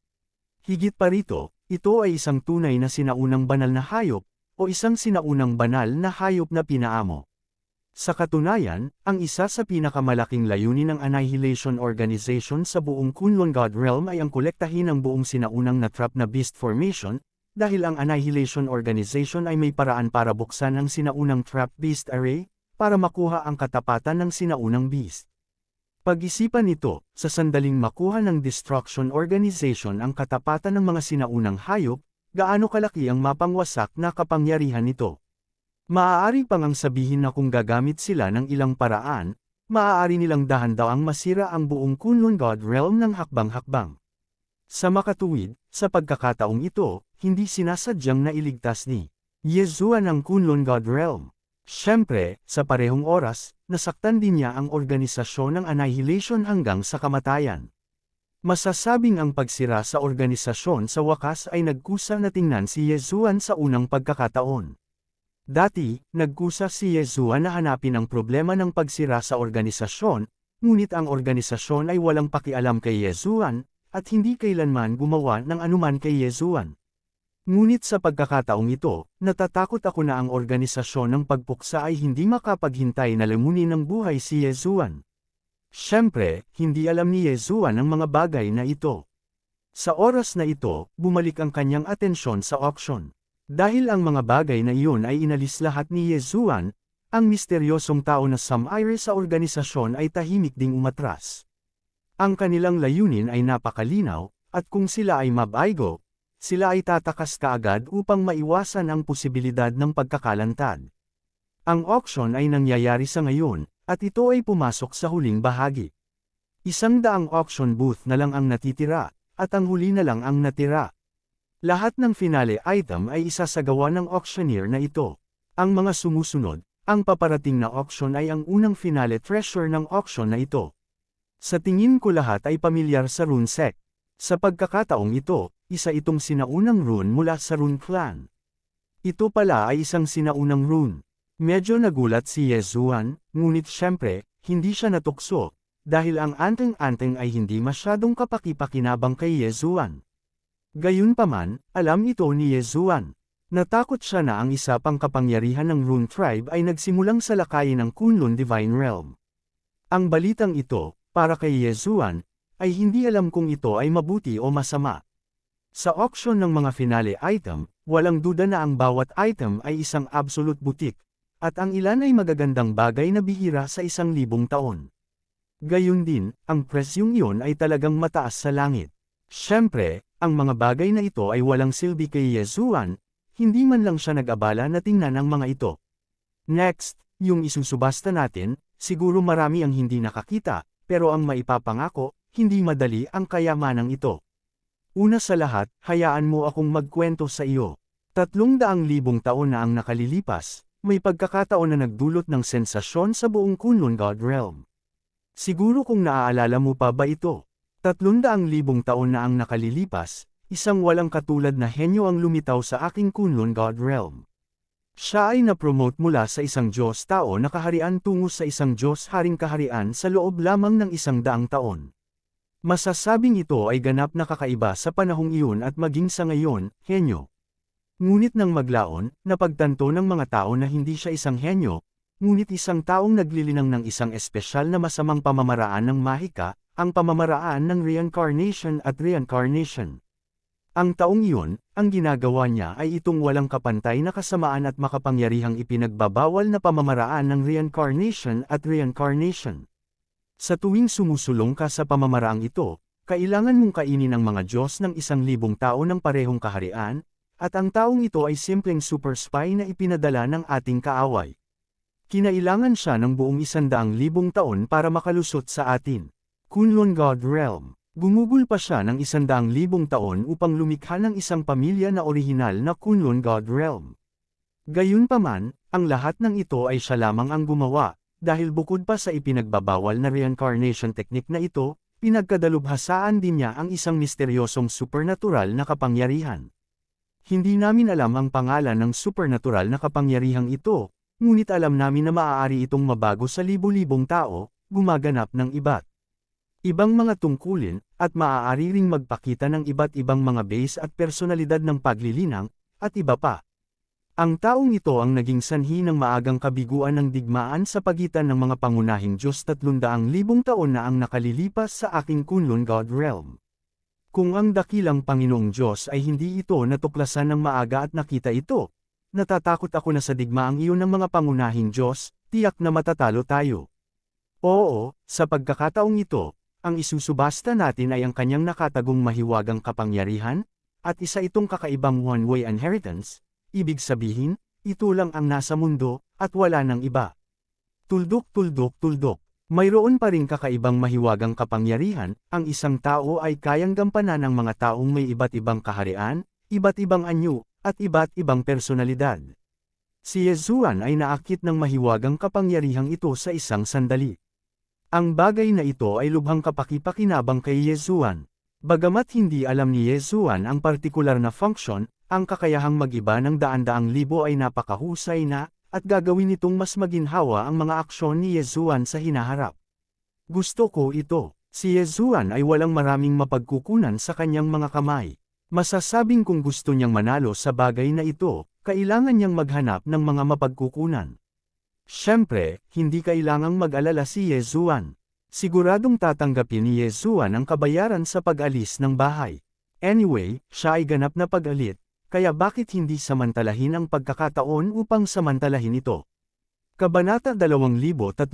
Speaker 1: Higit pa rito, ito ay isang tunay na sinaunang banal na hayop, o isang sinaunang banal na hayop na pinaamo. Sa katunayan, ang isa sa pinakamalaking layunin ng Annihilation Organization sa buong Kunlun God Realm ay ang kolektahin ang buong sinaunang na trap na beast formation, dahil ang Annihilation Organization ay may paraan para buksan ang sinaunang trap beast array, para makuha ang katapatan ng sinaunang beast. Pag-isipan ito, sa sandaling makuha ng Destruction Organization ang katapatan ng mga sinaunang hayop, gaano kalaki ang mapangwasak na kapangyarihan nito. Maaari pang ang sabihin na kung gagamit sila ng ilang paraan, maaari nilang dahan-dawang masira ang buong Kunlun God Realm ng hakbang-hakbang. Sa makatuwid, sa pagkakataong ito, hindi sinasadyang nailigtas ni Yezuan ang Kunlun God Realm. Siyempre, sa parehong oras, nasaktan din niya ang organisasyon ng Annihilation hanggang sa kamatayan. Masasabing ang pagsira sa organisasyon sa wakas ay nagkusa na tingnan si Yezuan sa unang pagkakataon. Dati, nagkusa si Yezuan na hanapin ang problema ng pagsira sa organisasyon, ngunit ang organisasyon ay walang pakialam kay Yezuan, at hindi kailanman gumawa ng anuman kay Yezuan. Ngunit sa pagkakataong ito, natatakot ako na ang organisasyon ng pagpuksa ay hindi makapaghintay na lamunin ng buhay si Yezuan. Siyempre, hindi alam ni Yezuan ang mga bagay na ito. Sa oras na ito, bumalik ang kanyang atensyon sa auction. Dahil ang mga bagay na iyon ay inalis lahat ni Yezuan, ang misteryosong tao na Samire sa organisasyon ay tahimik ding umatras. Ang kanilang layunin ay napakalinaw, at kung sila ay mabaigo, sila ay tatakas kaagad upang maiwasan ang posibilidad ng pagkakalantad. Ang auction ay nangyayari sa ngayon, at ito ay pumasok sa huling bahagi. 100 auction booth na lang ang natitira, at ang huli na lang ang natira. Lahat ng finale item ay isasagawa ng auctioneer na ito. Ang mga sumusunod, ang paparating na auction ay ang unang finale treasure ng auction na ito. Sa tingin ko lahat ay pamilyar sa rune set. Sa pagkakataong ito, isa itong sinaunang rune mula sa Rune Clan. Ito pala ay isang sinaunang rune. Medyo nagulat si Yezuan, ngunit syempre, hindi siya natukso, dahil ang anteng-anteng ay hindi masyadong kapaki-pakinabang kay Yezuan. Gayunpaman, alam ito ni Yezuan. Natakot siya na ang isa pang kapangyarihan ng Rune Tribe ay nagsimulang salakayin ng Kunlun Divine Realm. Ang balitang ito, para kay Yezuan, ay hindi alam kung ito ay mabuti o masama. Sa auction ng mga finale item, walang duda na ang bawat item ay isang absolute butik, at ang ilan ay magagandang bagay na bihira sa 1,000 taon. Gayun din, ang presyong iyon ay talagang mataas sa langit. Siyempre, ang mga bagay na ito ay walang silbi kay Yezuan, hindi man lang siya nag-abala na tingnan ang mga ito. Next, yung isusubasta natin, siguro marami ang hindi nakakita, pero ang maipapangako, hindi madali ang kayamanang ito. Una sa lahat, hayaan mo akong magkwento sa iyo. 300,000 taon na ang nakalilipas, may pagkakataon na nagdulot ng sensasyon sa buong Kunlun God Realm. Siguro kung naaalala mo pa ba ito, 300,000 taon na ang nakalilipas, isang walang katulad na henyo ang lumitaw sa aking Kunlun God Realm. Siya ay na-promote mula sa isang Diyos-tao na kaharian tungo sa isang Diyos-haring kaharian sa loob lamang ng 100 taon. Masasabing ito ay ganap na kakaiba sa panahong iyon at maging sa ngayon, henyo. Ngunit nang maglaon, napagtanto ng mga tao na hindi siya isang henyo, ngunit isang taong naglilinang ng isang espesyal na masamang pamamaraan ng mahika, ang pamamaraan ng reincarnation at reincarnation. Ang taong iyon, ang ginagawa niya ay itong walang kapantay na kasamaan at makapangyarihang ipinagbabawal na pamamaraan ng reincarnation at reincarnation. Sa tuwing sumusulong ka sa pamamaraang ito, kailangan mong kainin ang mga Diyos ng 1,000 tao ng parehong kaharian, at ang taong ito ay simpleng super spy na ipinadala ng ating kaaway. Kinailangan siya ng buong 100,000 taon para makalusot sa atin. Kunlun God Realm. Gumugol pa siya ng 100,000 taon upang lumikha ng isang pamilya na orihinal na Kunlun God Realm. Gayunpaman, ang lahat ng ito ay siya lamang ang gumawa, dahil bukod pa sa ipinagbabawal na reincarnation technique na ito, pinagkadalubhasaan din niya ang isang misteryosong supernatural na kapangyarihan. Hindi namin alam ang pangalan ng supernatural na kapangyarihang ito, ngunit alam namin na maaari itong mabago sa libo-libong tao, gumaganap ng iba't ibang mga tungkulin, at maaari ring magpakita ng iba't ibang mga base at personalidad ng paglilinang, at iba pa. Ang taong ito ang naging sanhi ng maagang kabiguan ng digmaan sa pagitan ng mga pangunahing Diyos 300,000 taon na ang nakalilipas sa aking Kunlun God Realm. Kung ang dakilang Panginoong Diyos ay hindi ito natuklasan ng maaga at nakita ito, natatakot ako na sa digmaang iyon ng mga pangunahing Diyos, tiyak na matatalo tayo. Oo, sa pagkakataong ito, ang isusubasta natin ay ang kanyang nakatagong mahiwagang kapangyarihan, at isa itong kakaibang one-way inheritance, ibig sabihin, ito lang ang nasa mundo, at wala nang iba. Tuldok tuldok tuldok. Mayroon pa ring kakaibang mahiwagang kapangyarihan, ang isang tao ay kayang gampanan ng mga taong may iba't ibang kaharian, iba't ibang anyo, at iba't ibang personalidad. Si Yezuan ay naakit ng mahiwagang kapangyarihang ito sa isang sandali. Ang bagay na ito ay lubhang kapaki-pakinabang kay Yezuan. Bagamat hindi alam ni Yezuan ang partikular na function, ang kakayahang mag-iba ng daan-daang libo ay napakahusay na, at gagawin itong mas maginhawa ang mga aksyon ni Yezuan sa hinaharap. Gusto ko ito. Si Yezuan ay walang maraming mapagkukunan sa kanyang mga kamay. Masasabing kung gusto niyang manalo sa bagay na ito, kailangan niyang maghanap ng mga mapagkukunan. Siyempre, hindi kailangang mag-alala si Yezuan. Siguradong tatanggapin ni Yezuan ang kabayaran sa pag-alis ng bahay. Anyway, siya ay ganap na pag-alit, kaya bakit hindi samantalahin ang pagkakataon upang samantalahin ito? Kabanata 2318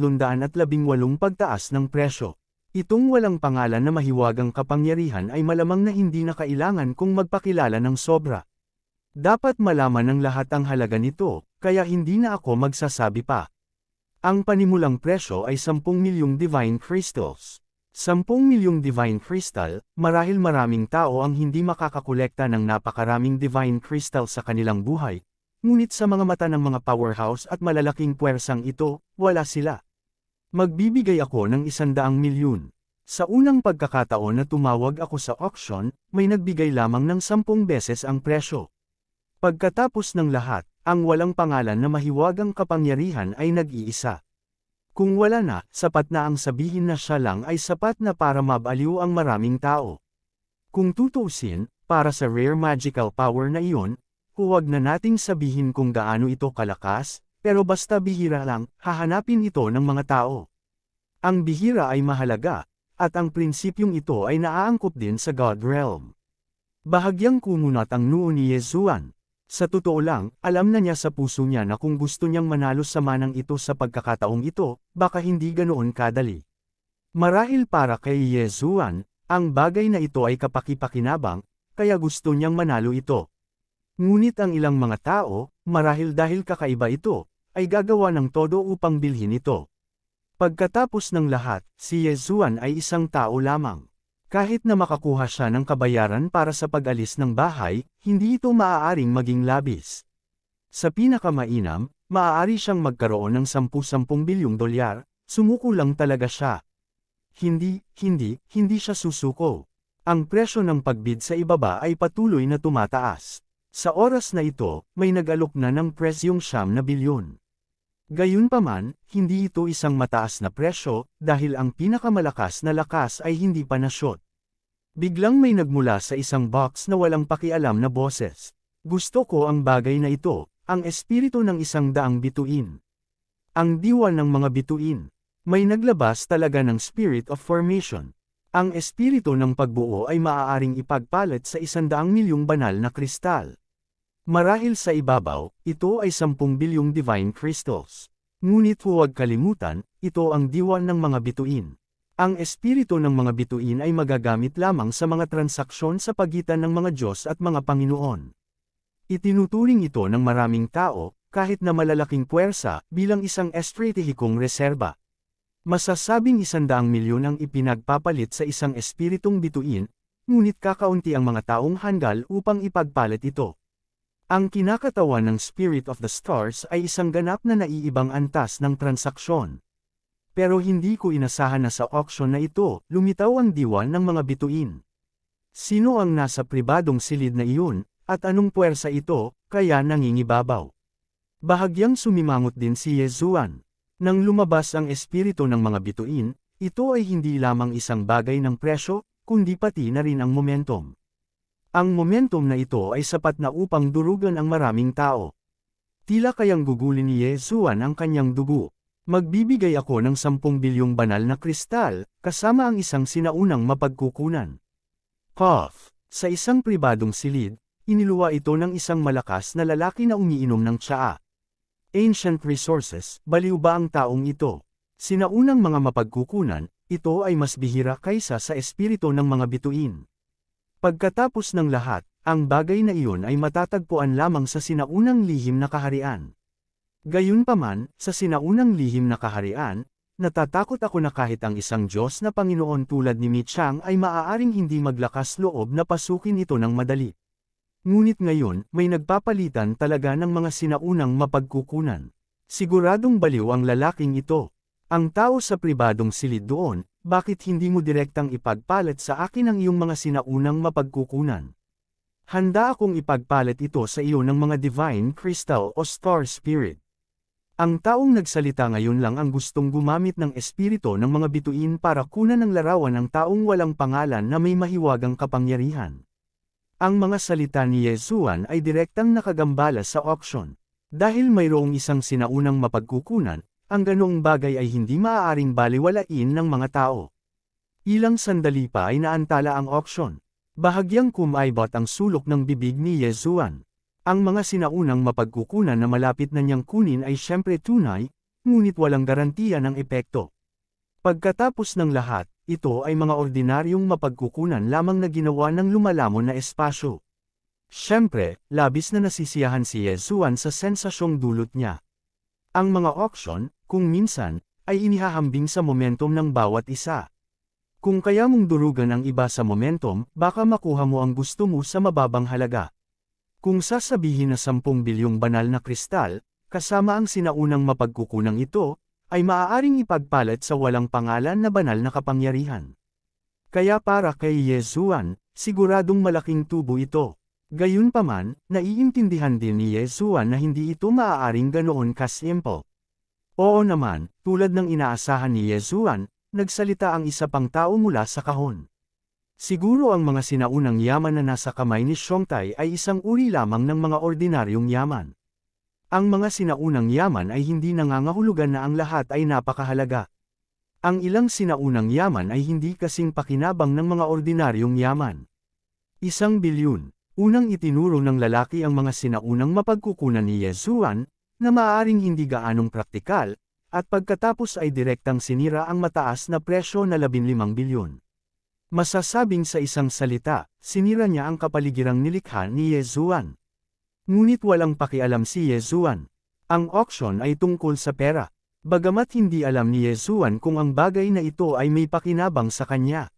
Speaker 1: Pagtaas ng presyo. Itong walang pangalan na mahiwagang kapangyarihan ay malamang na hindi na kailangan kung magpakilala ng sobra. Dapat malaman ng lahat ang halaga nito, kaya hindi na ako magsasabi pa. Ang panimulang presyo ay 10 milyong divine crystals. 10 milyong divine crystal, marahil maraming tao ang hindi makakakolekta ng napakaraming divine crystal sa kanilang buhay, ngunit sa mga mata ng mga powerhouse at malalaking puwersang ito, wala sila. Magbibigay ako ng 100 milyon. Sa unang pagkakataon na tumawag ako sa auction, may nagbigay lamang ng 10 beses ang presyo. Pagkatapos ng lahat, ang walang pangalan na mahiwagang kapangyarihan ay nag-iisa. Kung wala na, sapat na ang sabihin na siya lang ay sapat na para mabaliw ang maraming tao. Kung tutuusin, para sa rare magical power na iyon, huwag na nating sabihin kung gaano ito kalakas, pero basta bihira lang, hahanapin ito ng mga tao. Ang bihira ay mahalaga, at ang prinsipyong ito ay naaangkop din sa God Realm. Bahagyang kumunat ang noo ni Yezuan. Sa totoo lang, alam na niya sa puso niya na kung gusto niyang manalo sa manang ito sa pagkakataong ito, baka hindi ganoon kadali. Marahil para kay Yezuan, ang bagay na ito ay kapaki-pakinabang, kaya gusto niyang manalo ito. Ngunit ang ilang mga tao, marahil dahil kakaiba ito, ay gagawa ng todo upang bilhin ito. Pagkatapos ng lahat, si Yezuan ay isang tao lamang. Kahit na makakuha siya ng kabayaran para sa pag-alis ng bahay, hindi ito maaaring maging labis. Sa pinakamainam, maaari siyang magkaroon ng 10-10 bilyong dolyar, sumuko lang talaga siya. Hindi siya susuko. Ang presyo ng pagbid sa ibaba ay patuloy na tumataas. Sa oras na ito, may nag-alok na ng presyong 9 bilyon. Gayunpaman, hindi ito isang mataas na presyo, dahil ang pinakamalakas na lakas ay hindi pa na-shot. Biglang may nagmula sa isang box na walang pakialam na boses. Gusto ko ang bagay na ito, ang espiritu ng 100 bituin. Ang diwa ng mga bituin. May naglabas talaga ng spirit of formation. Ang espiritu ng pagbuo ay maaaring ipagpalit sa 100 milyong banal na kristal. Marahil sa ibabaw, ito ay 10 bilyong divine crystals. Ngunit huwag kalimutan, ito ang diwa ng mga bituin. Ang espiritu ng mga bituin ay magagamit lamang sa mga transaksyon sa pagitan ng mga Diyos at mga Panginoon. Itinuturing ito ng maraming tao, kahit na malalaking puwersa, bilang isang estratehikong reserba. Masasabing 100 milyon ang ipinagpapalit sa isang espiritong bituin, ngunit kakaunti ang mga taong handal upang ipagpalit ito. Ang kinakatawan ng Spirit of the Stars ay isang ganap na naiibang antas ng transaksyon. Pero hindi ko inasahan na sa auction na ito, lumitaw ang diwa ng mga bituin. Sino ang nasa pribadong silid na iyon, at anong puwersa ito, kaya nangingibabaw? Bahagyang sumimangot din si Yezuan. Nang lumabas ang espiritu ng mga bituin, ito ay hindi lamang isang bagay ng presyo, kundi pati na rin ang momentum. Ang momentum na ito ay sapat na upang durugan ang maraming tao. Tila kayang gugulin ni Yezuan ang kanyang dugo. Magbibigay ako ng 10 bilyong banal na kristal, kasama ang isang sinaunang mapagkukunan. Cough. Sa isang pribadong silid, iniluwa ito ng isang malakas na lalaki na umiinom ng tsaa. Ancient resources, baliw ba ang taong ito? Sinaunang mga mapagkukunan, ito ay mas bihira kaysa sa espiritu ng mga bituin. Pagkatapos ng lahat, ang bagay na iyon ay matatagpuan lamang sa sinaunang lihim na kaharian. Gayunpaman, sa sinaunang lihim na kaharian, natatakot ako na kahit ang isang Diyos na Panginoon tulad ni Mi Chang ay maaaring hindi maglakas loob na pasukin ito ng madali. Ngunit ngayon, may nagpapalitan talaga ng mga sinaunang mapagkukunan. Siguradong baliw ang lalaking ito. Ang tao sa pribadong silid doon, bakit hindi mo direktang ipagpalit sa akin ang iyong mga sinaunang mapagkukunan? Handa akong ipagpalit ito sa iyo ng mga divine crystal o star spirit. Ang taong nagsalita ngayon lang ang gustong gumamit ng espiritu ng mga bituin para kunan ng larawan ng taong walang pangalan na may mahiwagang kapangyarihan. Ang mga salita ni Yezuan ay direktang nakagambala sa auction. Dahil mayroong isang sinaunang mapagkukunan, ang ganoong bagay ay hindi maaaring baliwalain ng mga tao. Ilang sandali pa ay naantala ang auction. Bahagyang kumaibot ang sulok ng bibig ni Yezuan. Ang mga sinaunang mapagkukunan na malapit na niyang kunin ay siyempre tunay, ngunit walang garantiya ng epekto. Pagkatapos ng lahat, ito ay mga ordinaryong mapagkukunan lamang na ginawa ng lumalamon na espasyo. Siyempre, labis na nasisiyahan si Yezuan sa sensasyong dulot niya. Ang mga auction, kung minsan, ay inihahambing sa momentum ng bawat isa. Kung kaya mong durugan ang iba sa momentum, baka makuha mo ang gusto mo sa mababang halaga. Kung sasabihin na 10 bilyong banal na kristal, kasama ang sinaunang mapagkukunang ito, ay maaaring ipagpalit sa walang pangalan na banal na kapangyarihan. Kaya para kay Yezuan, siguradong malaking tubo ito. Gayunpaman, naiintindihan din ni Yezuan na hindi ito maaaring ganoon kasimple. Oo naman, tulad ng inaasahan ni Yezuan, nagsalita ang isa pang tao mula sa kahon. Siguro ang mga sinaunang yaman na nasa kamay ni Shongtai ay isang uri lamang ng mga ordinaryong yaman. Ang mga sinaunang yaman ay hindi nangangahulugan na ang lahat ay napakahalaga. Ang ilang sinaunang yaman ay hindi kasing pakinabang ng mga ordinaryong yaman. 1 bilyon. Unang itinuro ng lalaki ang mga sinaunang mapagkukunan ni Yezuan, na maaaring hindi gaanong praktikal, at pagkatapos ay direktang sinira ang mataas na presyo na 15 bilyon. Masasabing sa isang salita, sinira niya ang kapaligirang nilikha ni Yezuan. Ngunit walang pakialam si Yezuan. Ang auction ay tungkol sa pera. Bagamat hindi alam ni Yezuan kung ang bagay na ito ay may pakinabang sa kanya.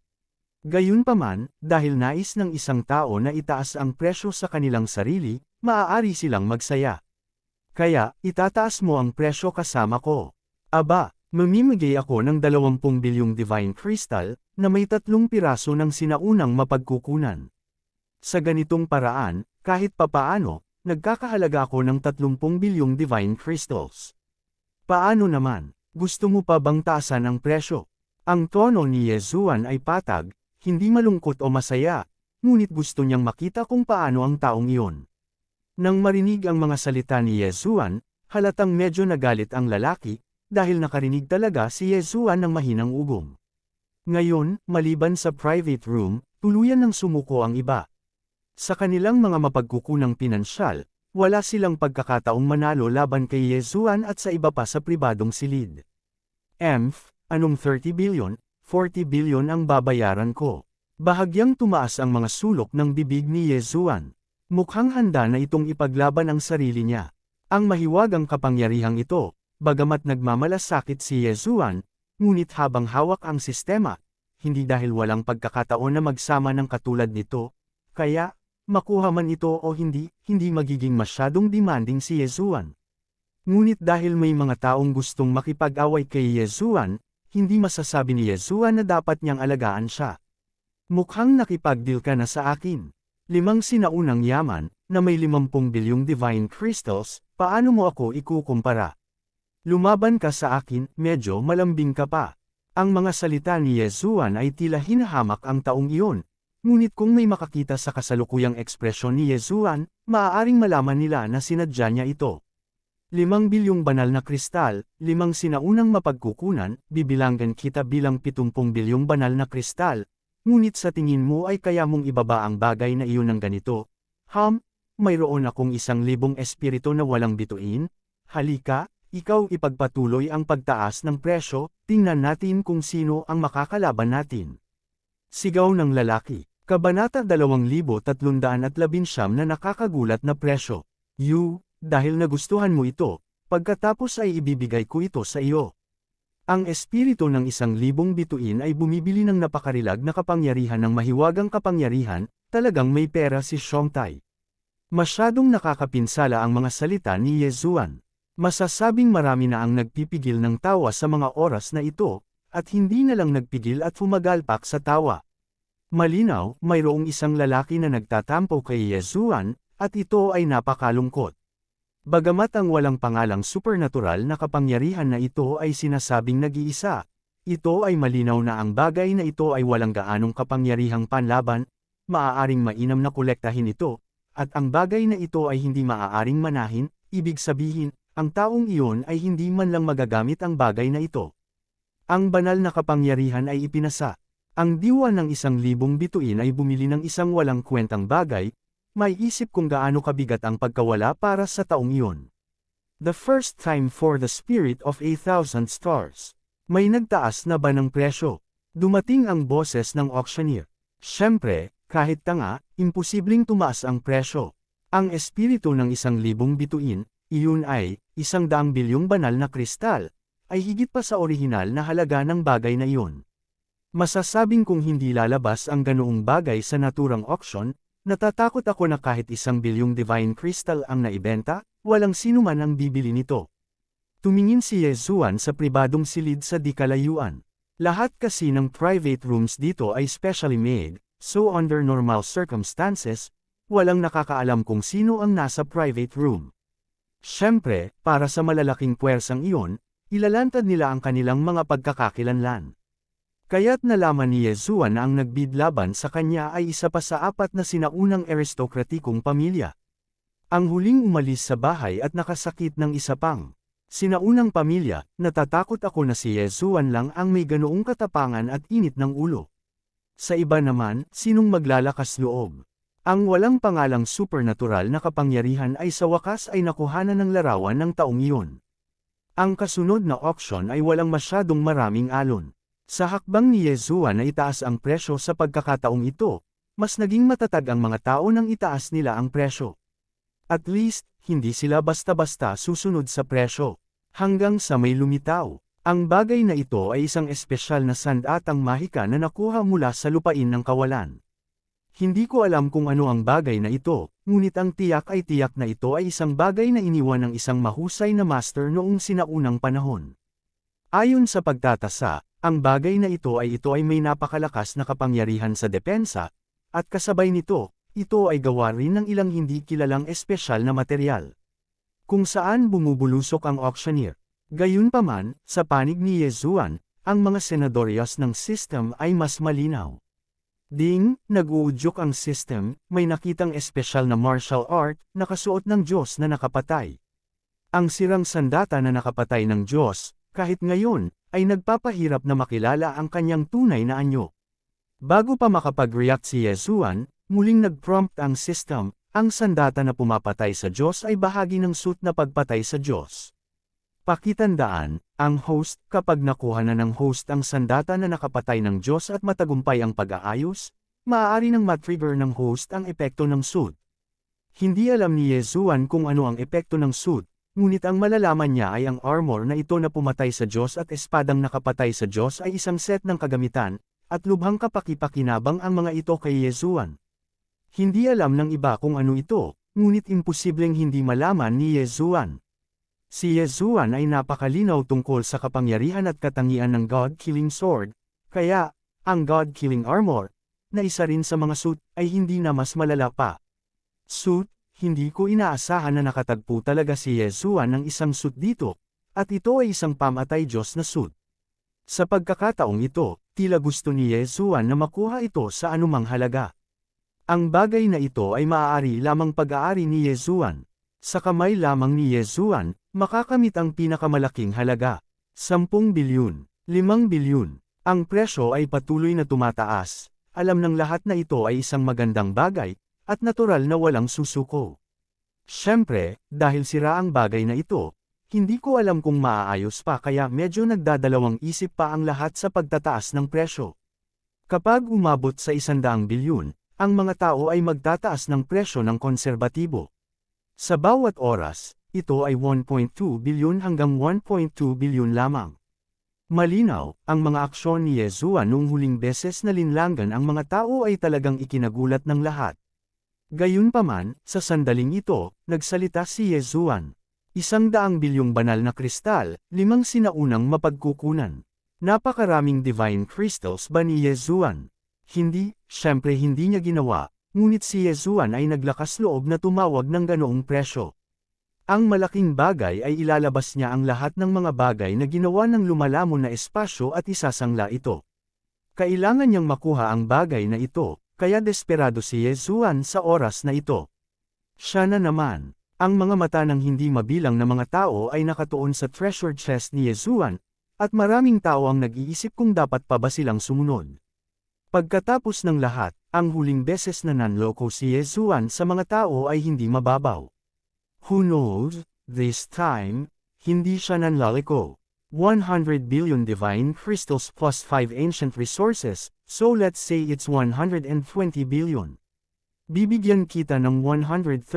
Speaker 1: Gayunpaman, dahil nais ng isang tao na itaas ang presyo sa kanilang sarili, maaari silang magsaya. Kaya, itataas mo ang presyo kasama ko. Aba, mamimigay ako ng 20 bilyong Divine Crystal, na may 3 piraso ng sinaunang mapagkukunan. Sa ganitong paraan, kahit papaano, nagkakahalaga ako ng 30 bilyong Divine Crystals. Paano naman? Gusto mo pa bang taasan ang presyo? Ang tono ni Yezuan ay patag, hindi malungkot o masaya, ngunit gusto niyang makita kung paano ang taong iyon. Nang marinig ang mga salita ni Yezuan, halatang medyo nagalit ang lalaki, dahil nakarinig talaga si Yezuan ng mahinang ugong. Ngayon, maliban sa private room, tuluyan ng sumuko ang iba. Sa kanilang mga mapagkukunang pinansyal, wala silang pagkakataong manalo laban kay Yezuan at sa iba pa sa pribadong silid. Anong 30 bilyon? 40 bilyon ang babayaran ko. Bahagyang tumaas ang mga sulok ng bibig ni Yezuan. Mukhang handa na itong ipaglaban ang sarili niya. Ang mahiwagang kapangyarihang ito, bagamat nagmamalasakit si Yezuan, ngunit habang hawak ang sistema, hindi dahil walang pagkakataon na magsama ng katulad nito, kaya, makuha man ito o hindi magiging masyadong demanding si Yezuan. Ngunit dahil may mga taong gustong makipag-away kay Yezuan, hindi masasabi ni Yezuan na dapat niyang alagaan siya. Mukhang nakipag-deal ka na sa akin. 5 sinaunang yaman, na may 50 bilyong Divine Crystals, paano mo ako ikukumpara? Lumaban ka sa akin, medyo malambing ka pa. Ang mga salita ni Yezuan ay tila hinahamak ang taong iyon. Ngunit kung may makakita sa kasalukuyang ekspresyon ni Yezuan, maaaring malaman nila na sinadya niya ito. 5 bilyong banal na kristal, 5 sinaunang mapagkukunan, bibilanggan kita bilang 70 bilyong banal na kristal, ngunit sa tingin mo ay kaya mong ibaba ang bagay na iyon ng ganito? Mayroon akong 1,000 espiritu na walang bituin? Halika, ikaw ipagpatuloy ang pagtaas ng presyo, tingnan natin kung sino ang makakalaban natin. Sigaw ng lalaki, Kabanata 2319 na nakakagulat na presyo. Dahil nagustuhan mo ito, pagkatapos ay ibibigay ko ito sa iyo. Ang espiritu ng 1,000 bituin ay bumibili ng napakarilag na kapangyarihan ng mahiwagang kapangyarihan, talagang may pera si Shongtai. Masyadong nakakapinsala ang mga salita ni Yezuan. Masasabing marami na ang nagpipigil ng tawa sa mga oras na ito, at hindi na lang nagpigil at humagalpak sa tawa. Malinaw, mayroong isang lalaki na nagtatampo kay Yezuan, at ito ay napakalungkot. Bagamat ang walang pangalang supernatural na kapangyarihan na ito ay sinasabing nag-iisa, ito ay malinaw na ang bagay na ito ay walang gaanong kapangyarihang panlaban, maaaring mainam na kolektahin ito, at ang bagay na ito ay hindi maaaring manahin, ibig sabihin, ang taong iyon ay hindi man lang magagamit ang bagay na ito. Ang banal na kapangyarihan ay ipinasa. Ang diwa ng 1,000 bituin ay bumili ng isang walang kwentang bagay, may isip kung gaano kabigat ang pagkawala para sa taong iyon. The first time for the spirit of 1,000 stars. May nagtaas na ba ng presyo? Dumating ang boses ng auctioneer. Siyempre, kahit tanga, imposibleng tumaas ang presyo. Ang espiritu ng 1,000 bituin, iyon ay, 100 bilyong banal na kristal, ay higit pa sa orihinal na halaga ng bagay na iyon. Masasabing kung hindi lalabas ang ganoong bagay sa naturang auction, natatakot ako na kahit 1 bilyong divine crystal ang naibenta, walang sinuman ang bibili nito. Tumingin si Yezuan sa pribadong silid sa di kalayuan. Lahat kasi ng private rooms dito ay specially made, so under normal circumstances, walang nakakaalam kung sino ang nasa private room. Siyempre, para sa malalaking puwersang iyon, ilalantad nila ang kanilang mga pagkakakilanlan. Kaya't nalaman ni Yezuan na ang nagbid laban sa kanya ay isa pa sa 4 na sinaunang aristokratikong pamilya. Ang huling umalis sa bahay at nakasakit ng isa pang sinaunang pamilya, natatakot ako na si Yezuan lang ang may ganoong katapangan at init ng ulo. Sa iba naman, sinong maglalakas loob? Ang walang pangalang supernatural na kapangyarihan ay sa wakas ay nakuhanan ng larawan ng taong iyon. Ang kasunod na auction ay walang masyadong maraming alon. Sa hakbang ni Yezuan na itaas ang presyo sa pagkakataong ito, mas naging matatag ang mga tao nang itaas nila ang presyo. At least, hindi sila basta-basta susunod sa presyo. Hanggang sa may lumitaw. Ang bagay na ito ay isang espesyal na sandatang mahika na nakuha mula sa lupain ng kawalan. Hindi ko alam kung ano ang bagay na ito, ngunit ang tiyak na ito ay isang bagay na iniwan ng isang mahusay na master noong sinaunang panahon. Ayon sa pagtatasa, ang bagay na ito ay may napakalakas na kapangyarihan sa depensa, at kasabay nito, ito ay gawa rin ng ilang hindi kilalang espesyal na material. Kung saan bumubulusok ang auctioneer. Gayunpaman, sa panig ni Yezuan, ang mga senadoryas ng system ay mas malinaw. Ding, nag-uudyok ang system, may nakitang espesyal na martial art, nakasuot ng Diyos na nakapatay. Ang sirang sandata na nakapatay ng Diyos, kahit ngayon, ay nagpapahirap na makilala ang kanyang tunay na anyo. Bago pa makapag-react si Yezuan, muling nag-prompt ang system. Ang sandata na pumapatay sa Diyos ay bahagi ng suit na pagpatay sa Diyos. Pakitandaan, ang host, kapag nakuha na ng host ang sandata na nakapatay ng Diyos at matagumpay ang pag-aayos, maaari nang matrigger ng host ang epekto ng suit. Hindi alam ni Yezuan kung ano ang epekto ng suit, ngunit ang malalaman niya ay ang armor na ito na pumatay sa Diyos at espadang nakapatay sa Diyos ay isang set ng kagamitan, at lubhang kapakipakinabang ang mga ito kay Yezuan. Hindi alam ng iba kung ano ito, ngunit imposibleng hindi malaman ni Yezuan. Si Yezuan ay napakalinaw tungkol sa kapangyarihan at katangian ng God-killing sword, kaya, ang God-killing armor, na isa rin sa mga suit, ay hindi na mas malala pa. Suit, hindi ko inaasahan na nakatagpo talaga si Yezuan ng isang suit dito, at ito ay isang pamatay Diyos na suit. Sa pagkakataong ito, tila gusto ni Yezuan na makuha ito sa anumang halaga. Ang bagay na ito ay maaari lamang pag-aari ni Yezuan. Sa kamay lamang ni Yezuan, makakamit ang pinakamalaking halaga. 10 bilyon, 5 bilyon. Ang presyo ay patuloy na tumataas. Alam ng lahat na ito ay isang magandang bagay, at natural na walang susuko. Siyempre, dahil sira ang bagay na ito, hindi ko alam kung maaayos pa kaya medyo nagdadalawang isip pa ang lahat sa pagtataas ng presyo. Kapag umabot sa 100 bilyon, ang mga tao ay magtataas ng presyo ng konserbatibo. Sa bawat oras, ito ay 1.2 bilyon hanggang 1.2 bilyon lamang. Malinaw, ang mga aksyon ni Yezuan noong huling beses na linlangan ang mga tao ay talagang ikinagulat ng lahat. Gayunpaman, sa sandaling ito, nagsalita si Yezuan. 100 bilyong banal na kristal, 5 sinaunang mapagkukunan. Napakaraming divine crystals ba ni Yezuan? Hindi, syempre hindi niya ginawa, ngunit si Yezuan ay naglakas loob na tumawag ng ganoong presyo. Ang malaking bagay ay ilalabas niya ang lahat ng mga bagay na ginawa ng lumalamon na espasyo at isasangla ito. Kailangan niyang makuha ang bagay na ito, kaya desperado si Yezuan sa oras na ito. Siya na naman, ang mga mata ng hindi mabilang na mga tao ay nakatuon sa treasure chest ni Yezuan, at maraming tao ang nag-iisip kung dapat pa ba silang sumunod. Pagkatapos ng lahat, ang huling beses na nanloko si Yezuan sa mga tao ay hindi mababaw. Who knows, this time, hindi siya nanlaliko. 100 billion divine crystals plus 5 ancient resources, so let's say it's 120 billion. Bibigyan kita ng 130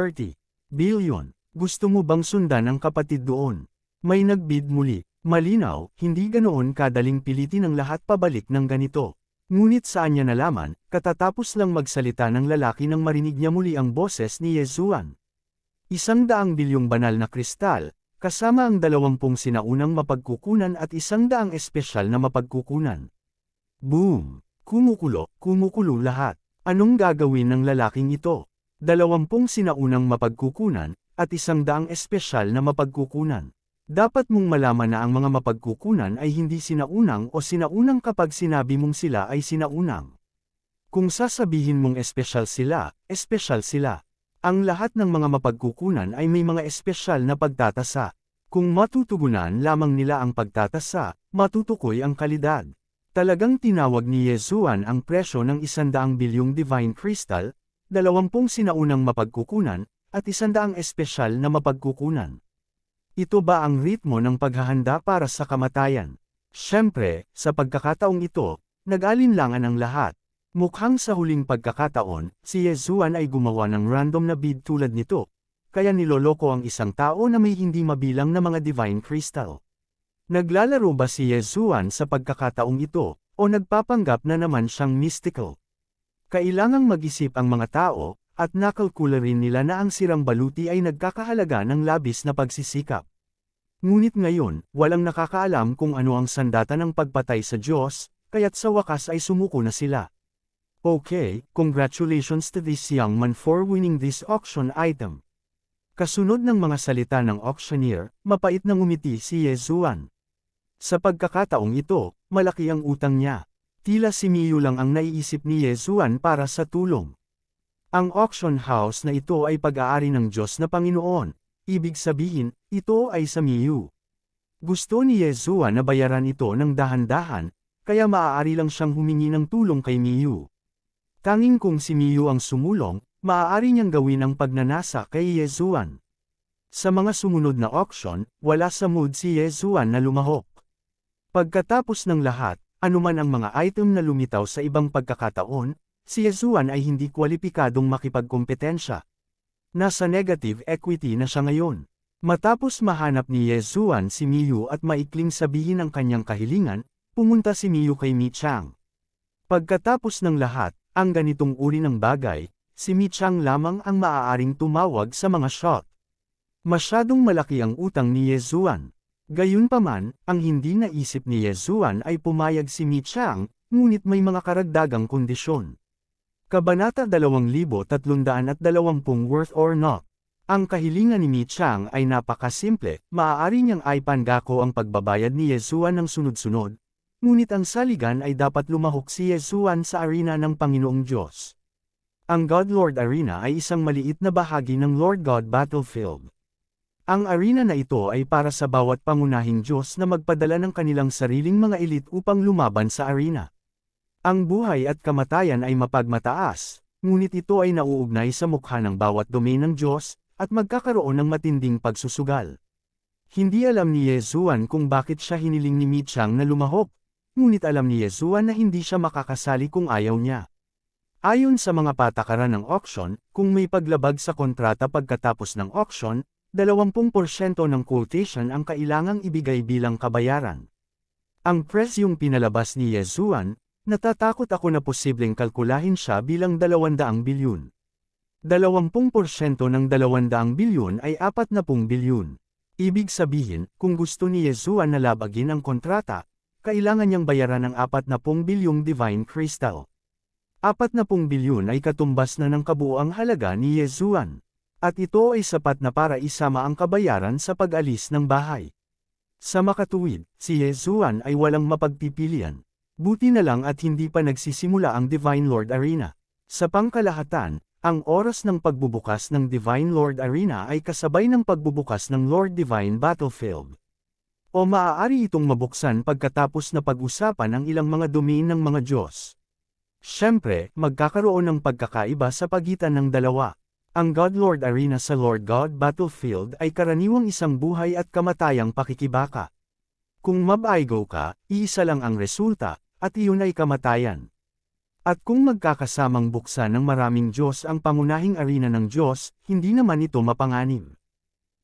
Speaker 1: billion. Gusto mo bang sundan ang kapatid doon? May nagbid muli. Malinaw, hindi ganoon kadaling pilitin ang lahat pabalik ng ganito. Ngunit saan niya nalaman, katatapos lang magsalita ng lalaki nang marinig niya muli ang boses ni Yezuan. 100 bilyong banal na kristal, kasama ang 20 sinaunang mapagkukunan at 100 espesyal na mapagkukunan. Boom! Kumukulo lahat. Anong gagawin ng lalaking ito? 20 sinaunang mapagkukunan, at 100 espesyal na mapagkukunan. Dapat mong malaman na ang mga mapagkukunan ay hindi sinaunang o sinaunang kapag sinabi mong sila ay sinaunang. Kung sasabihin mong espesyal sila. Ang lahat ng mga mapagkukunan ay may mga espesyal na pagtatasa. Kung matutugunan lamang nila ang pagtatasa, matutukoy ang kalidad. Talagang tinawag ni Yezuan ang presyo ng 100 bilyong divine crystal, 20 sinaunang mapagkukunan, at 100 espesyal na mapagkukunan. Ito ba ang ritmo ng paghahanda para sa kamatayan? Siyempre, sa pagkakataong ito, nag-alinlangan ang lahat. Mukhang sa huling pagkakataon, si Yezuan ay gumawa ng random na bid tulad nito, kaya niloloko ang isang tao na may hindi mabilang na mga divine crystal. Naglalaro ba si Yezuan sa pagkakataong ito, o nagpapanggap na naman siyang mystical? Kailangang mag-isip ang mga tao, at nakalkula rin nila na ang sirang baluti ay nagkakahalaga ng labis na pagsisikap. Ngunit ngayon, walang nakakaalam kung ano ang sandata ng pagpatay sa Diyos, kaya't sa wakas ay sumuko na sila. Okay, congratulations to this young man for winning this auction item. Kasunod ng mga salita ng auctioneer, mapait na ngumiti si Yezuan. Sa pagkakataong ito, malaki ang utang niya. Tila si Miyu lang ang naiisip ni Yezuan para sa tulong. Ang auction house na ito ay pag-aari ng Diyos na Panginoon, ibig sabihin, ito ay sa Miyu. Gusto ni Yezuan na bayaran ito ng dahan-dahan, kaya maaari lang siyang humingi ng tulong kay Miyu. Tanging kung si Miyu ang sumulong, maaari niyang gawin ang pagnanasa kay Yezuan. Sa mga sumunod na auction, wala sa mood si Yezuan na lumahok. Pagkatapos ng lahat, anuman ang mga item na lumitaw sa ibang pagkakataon, si Yezuan ay hindi kwalipikadong makipagkompetensya. Nasa negative equity na siya ngayon. Matapos mahanap ni Yezuan si Miyu at maikling sabihin ang kanyang kahilingan, pumunta si Miyu kay Mi Chang. Pagkatapos ng lahat, ang ganitong uri ng bagay, si Mi Chang lamang ang maaaring tumawag sa mga shot. Masyadong malaki ang utang ni Yezuan. Gayunpaman, ang hindi naisip ni Yezuan ay pumayag si Mi Chang, ngunit may mga karagdagang kondisyon. Kabanata 2320 Worth or Not. Ang kahilingan ni Mi Chang ay napakasimple, maaari niyang ipangako ang pagbabayad ni Yezuan ng sunod-sunod, ngunit ang saligan ay dapat lumahok si Yezuan sa arena ng Panginoong Diyos. Ang God Lord Arena ay isang maliit na bahagi ng Lord God Battlefield. Ang arena na ito ay para sa bawat pangunahing Diyos na magpadala ng kanilang sariling mga elite upang lumaban sa arena. Ang buhay at kamatayan ay mapagmataas, ngunit ito ay nauugnay sa mukha ng bawat domain ng Diyos, at magkakaroon ng matinding pagsusugal. Hindi alam ni Yezuan kung bakit siya hiniling ni Mi Chang na lumahok, ngunit alam ni Yezuan na hindi siya makakasali kung ayaw niya. Ayon sa mga patakaran ng auction, kung may paglabag sa kontrata pagkatapos ng auction, 20% ng quotation ang kailangang ibigay bilang kabayaran. Ang presyong pinalabas ni Yezuan, natatakot ako na posibleng kalkulahin siya bilang 200 bilyon. 20% ng 200 bilyon ay 40 bilyon. Ibig sabihin, kung gusto ni Yezuan na labagin ang kontrata, kailangan niyang bayaran ng 40 bilyong divine crystal. 40 bilyon ay katumbas na ng kabuuang halaga ni Yezuan. At ito ay sapat na para isama ang kabayaran sa pag-alis ng bahay. Sa makatuwid, si Yezuan ay walang mapagpipilian. Buti na lang at hindi pa nagsisimula ang Divine Lord Arena. Sa pangkalahatan, ang oras ng pagbubukas ng Divine Lord Arena ay kasabay ng pagbubukas ng Lord Divine Battlefield. O maaari itong mabuksan pagkatapos na pag-usapan ang ilang mga domain ng mga Diyos. Siyempre, magkakaroon ng pagkakaiba sa pagitan ng dalawa. Ang God Lord Arena sa Lord God Battlefield ay karaniwang isang buhay at kamatayang pakikibaka. Kung mabaigo ka, iisa lang ang resulta, at iyon ay kamatayan. At kung magkakasamang buksan ng maraming Diyos ang pangunahing arena ng Diyos, hindi naman ito mapanganib.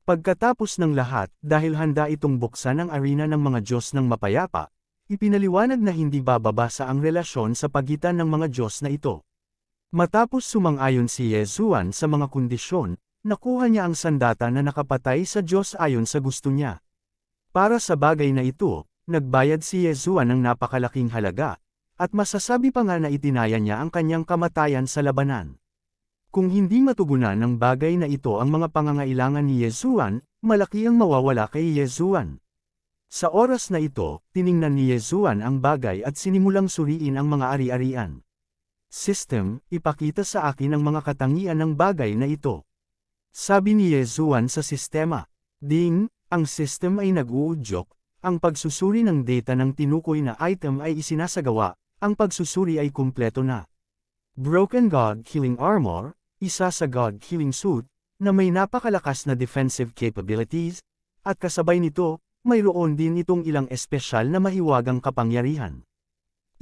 Speaker 1: Pagkatapos ng lahat, dahil handa itong buksan ang arena ng mga Diyos ng mapayapa, ipinaliwanag na hindi bababasa ang relasyon sa pagitan ng mga Diyos na ito. Matapos sumang-ayon si Yesuan sa mga kondisyon, nakuha niya ang sandata na nakapatay sa Diyos ayon sa gusto niya. Para sa bagay na ito, nagbayad si Yesuan ng napakalaking halaga, at masasabi pa nga na itinaya niya ang kanyang kamatayan sa labanan. Kung hindi matugunan ng bagay na ito ang mga pangangailangan ni Yesuan, malaki ang mawawala kay Yesuan. Sa oras na ito, tiningnan ni Yesuan ang bagay at sinimulang suriin ang mga ari-arian. System, ipakita sa akin ang mga katangian ng bagay na ito. Sabi ni Yesuan sa sistema. Ding, ang system ay nag-uudyok, ang pagsusuri ng data ng tinukoy na item ay isinasagawa, ang pagsusuri ay kumpleto na. Broken God-killing armor, isa sa God-killing suit, na may napakalakas na defensive capabilities, at kasabay nito, mayroon din itong ilang espesyal na mahiwagang kapangyarihan.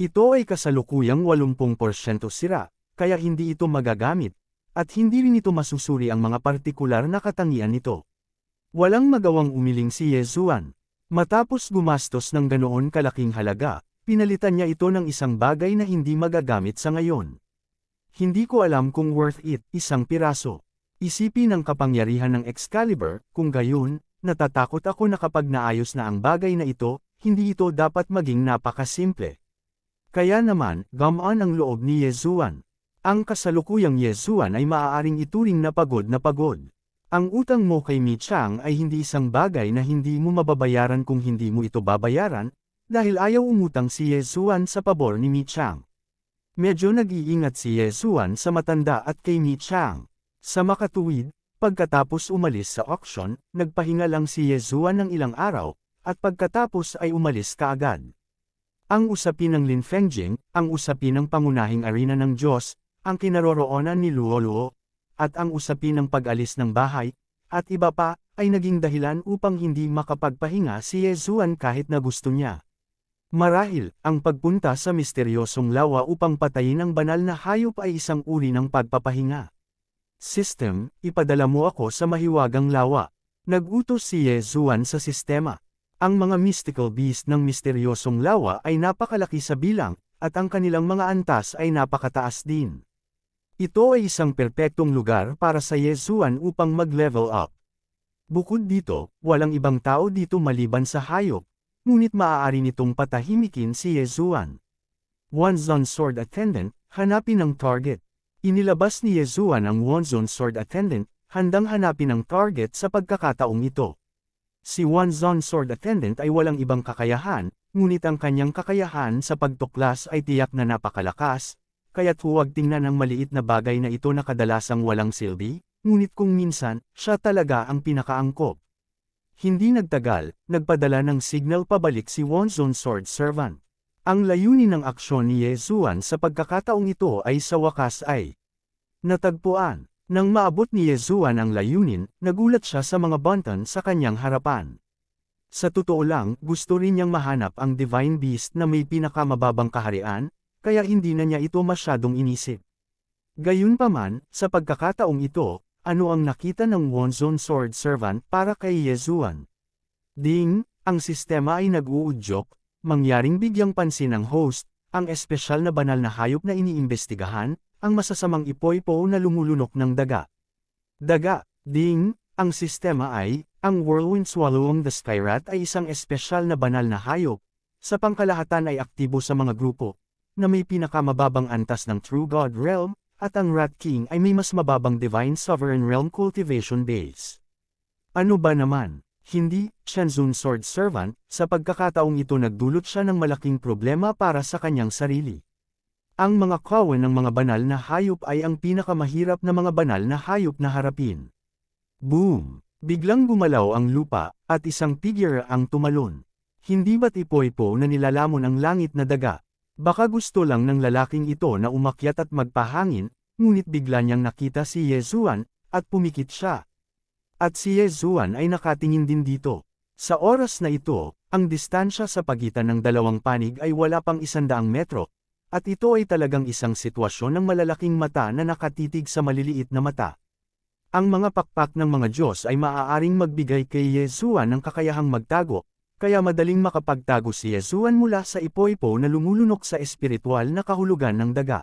Speaker 1: Ito ay kasalukuyang 80% sira, kaya hindi ito magagamit, at hindi rin ito masusuri ang mga partikular na katangian nito. Walang magawang umiling si Yesuan. Matapos gumastos ng ganoon kalaking halaga, pinalitan niya ito ng isang bagay na hindi magagamit sa ngayon. Hindi ko alam kung worth it, isang piraso. Isipin ang kapangyarihan ng Excalibur, kung gayon, natatakot ako na kapag naayos na ang bagay na ito, hindi ito dapat maging napakasimple. Kaya naman, gamaan ang loob ni Yesuan. Ang kasalukuyang Yesuan ay maaaring ituring na pagod na pagod. Ang utang mo kay Mi Chang ay hindi isang bagay na hindi mo mababayaran kung hindi mo ito babayaran, dahil ayaw umutang si Yesuan sa pabor ni Mi Chang. Medyo nag-iingat si Yesuan sa matanda at kay Mi Chang. Sa makatuwid, pagkatapos umalis sa auction, nagpahinga lang si Yesuan ng ilang araw, at pagkatapos ay umalis kaagad. Ang usapin ng Lin Fengjing, ang usapin ng pangunahing arena ng Diyos, ang kinaroroonan ni Luoluo, at ang usapin ng pag-alis ng bahay, at iba pa, ay naging dahilan upang hindi makapagpahinga si Yesuan kahit na gusto niya. Marahil, ang pagpunta sa misteryosong lawa upang patayin ang banal na hayop ay isang uri ng pagpapahinga. System, ipadala mo ako sa mahiwagang lawa. Nag-utos si Yesuan sa sistema. Ang mga mystical beast ng misteryosong lawa ay napakalaki sa bilang, at ang kanilang mga antas ay napakataas din. Ito ay isang perpektong lugar para sa Yesuan upang mag-level up. Bukod dito, walang ibang tao dito maliban sa hayop, ngunit maaari nitong patahimikin si Yesuan. One-Zone Sword Attendant, hanapin ang target. Inilabas ni Yesuan ang One-Zone Sword Attendant, handang hanapin ang target sa pagkakataong ito. Si One-Zone Sword Attendant ay walang ibang kakayahan, ngunit ang kanyang kakayahan sa pagtuklas ay tiyak na napakalakas, kaya't huwag tingnan ang maliit na bagay na ito na kadalasang walang silbi, ngunit kung minsan, siya talaga ang pinakaangkop. Hindi nagtagal, nagpadala ng signal pabalik si One-Zone Sword Servant. Ang layunin ng aksyon ni Yesuan sa pagkakataong ito ay sa wakas ay natagpuan. Nang maabot ni Yesuan ang layunin, nagulat siya sa mga bunton sa kanyang harapan. Sa totoo lang, gusto rin niyang mahanap ang Divine Beast na may pinakamababang kaharian, kaya hindi na niya ito masyadong inisip. Gayunpaman, sa pagkakataong ito, ano ang nakita ng One-Zone Sword Servant para kay Yesuan? Ding, ang sistema ay nag-uudyok, mangyaring bigyang pansin ng host, ang espesyal na banal na hayop na iniimbestigahan, ang masasamang ipoy-po na lumulunok ng daga. Daga, ding, ang sistema ay, ang Whirlwind Swallowing the Skyrat ay isang espesyal na banal na hayop, sa pangkalahatan ay aktibo sa mga grupo, na may pinakamababang antas ng True God Realm, at ang Rat King ay may mas mababang Divine Sovereign Realm Cultivation Base. Ano ba naman? Hindi, Shenzhen Sword Servant, sa pagkakataong ito nagdulot siya ng malaking problema para sa kanyang sarili. Ang mga kawan ng mga banal na hayop ay ang pinakamahirap na mga banal na hayop na harapin. Boom! Biglang gumalaw ang lupa, at isang figure ang tumalon. Hindi ba't ipoy-po na nilalamon ang langit na daga? Baka gusto lang ng lalaking ito na umakyat at magpahangin, ngunit bigla niyang nakita si Yesuan, at pumikit siya. At si Yesuan ay nakatingin din dito. Sa oras na ito, Ang distansya sa pagitan ng dalawang panig ay wala pang 100 metro, at ito ay talagang isang sitwasyon ng malalaking mata na nakatitig sa maliliit na mata. Ang mga pakpak ng mga Diyos ay maaaring magbigay kay Yesuan ng kakayahang magtago, kaya madaling makapagtago si Yesuan mula sa ipo-ipo na lumulunok sa espiritual na kahulugan ng daga.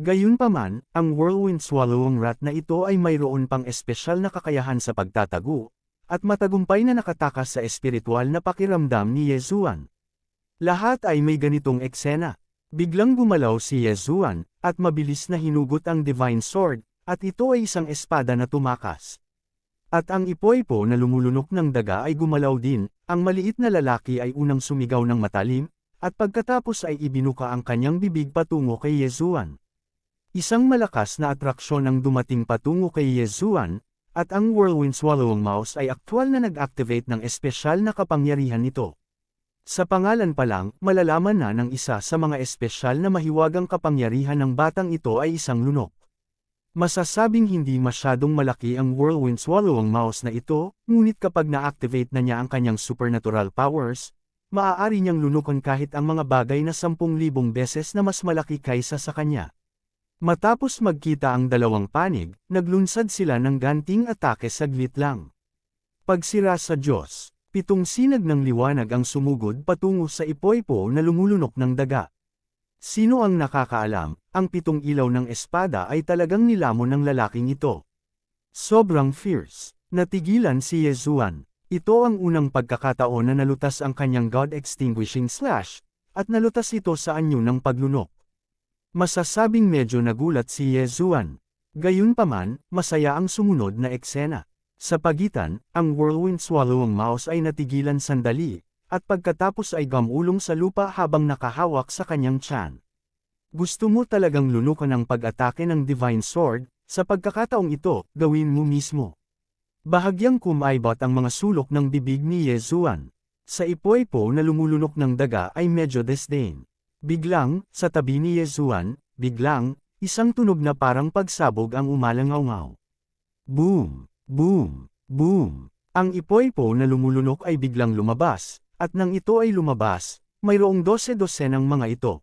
Speaker 1: Gayunpaman, ang whirlwind swallowing rat na ito ay mayroon pang espesyal na kakayahan sa pagtatago, at matagumpay na nakatakas sa espiritual na pakiramdam ni Yesuan. Lahat ay may ganitong eksena. Biglang gumalaw si Yesuan, at mabilis na hinugot ang divine sword, at ito ay isang espada na tumakas. At ang ipo-ipo na lumulunok ng daga ay gumalaw din, ang maliit na lalaki ay unang sumigaw ng matalim, at pagkatapos ay ibinuka ang kanyang bibig patungo kay Yesuan. Isang malakas na atraksyon ang dumating patungo kay Yesuan, at ang whirlwind swallowing mouse ay aktwal na nag-activate ng espesyal na kapangyarihan nito. Sa pangalan pa lang, malalaman na ng isa sa mga espesyal na mahiwagang kapangyarihan ng batang ito ay isang lunok. Masasabing hindi masyadong malaki ang whirlwind swallowing mouse na ito, ngunit kapag na-activate na niya ang kanyang supernatural powers, maaari niyang lunukan kahit ang mga bagay na 10,000 beses na mas malaki kaysa sa kanya. Matapos magkita ang dalawang panig, naglunsad sila ng ganting atake saglit lang. Pagsira sa Diyos, 7 sinag ng liwanag ang sumugod patungo sa ipo-ipo na lumulunok ng daga. Sino ang nakakaalam, ang 7 ilaw ng espada ay talagang nilamon ng lalaking ito. Sobrang fierce. Natigilan si Yesuan. Ito ang unang pagkakataon na nalutas ang kanyang God-extinguishing slash, at nalutas ito sa anyo ng paglunok. Masasabing medyo nagulat si Yesuan. Gayunpaman, masaya ang sumunod na eksena. Sa pagitan, ang whirlwind swallowing mouse ay natigilan sandali, at pagkatapos ay gamulong sa lupa habang nakahawak sa kanyang tiyan. Gusto mo talagang lunukan ang pag-atake ng Divine Sword, sa pagkakataong ito, gawin mo mismo. Bahagyang kumaibot ang mga sulok ng bibig ni Yesuan. Sa ipo-ipo na lumulunok ng daga ay medyo disdain. Biglang, sa tabi ni Yesuan, isang tunog na parang pagsabog ang umalangaw-ngaw. Boom! Boom! Boom! Ang ipo-ipo na lumulunok ay biglang lumabas, at nang ito ay lumabas, mayroong 12 ng mga ito.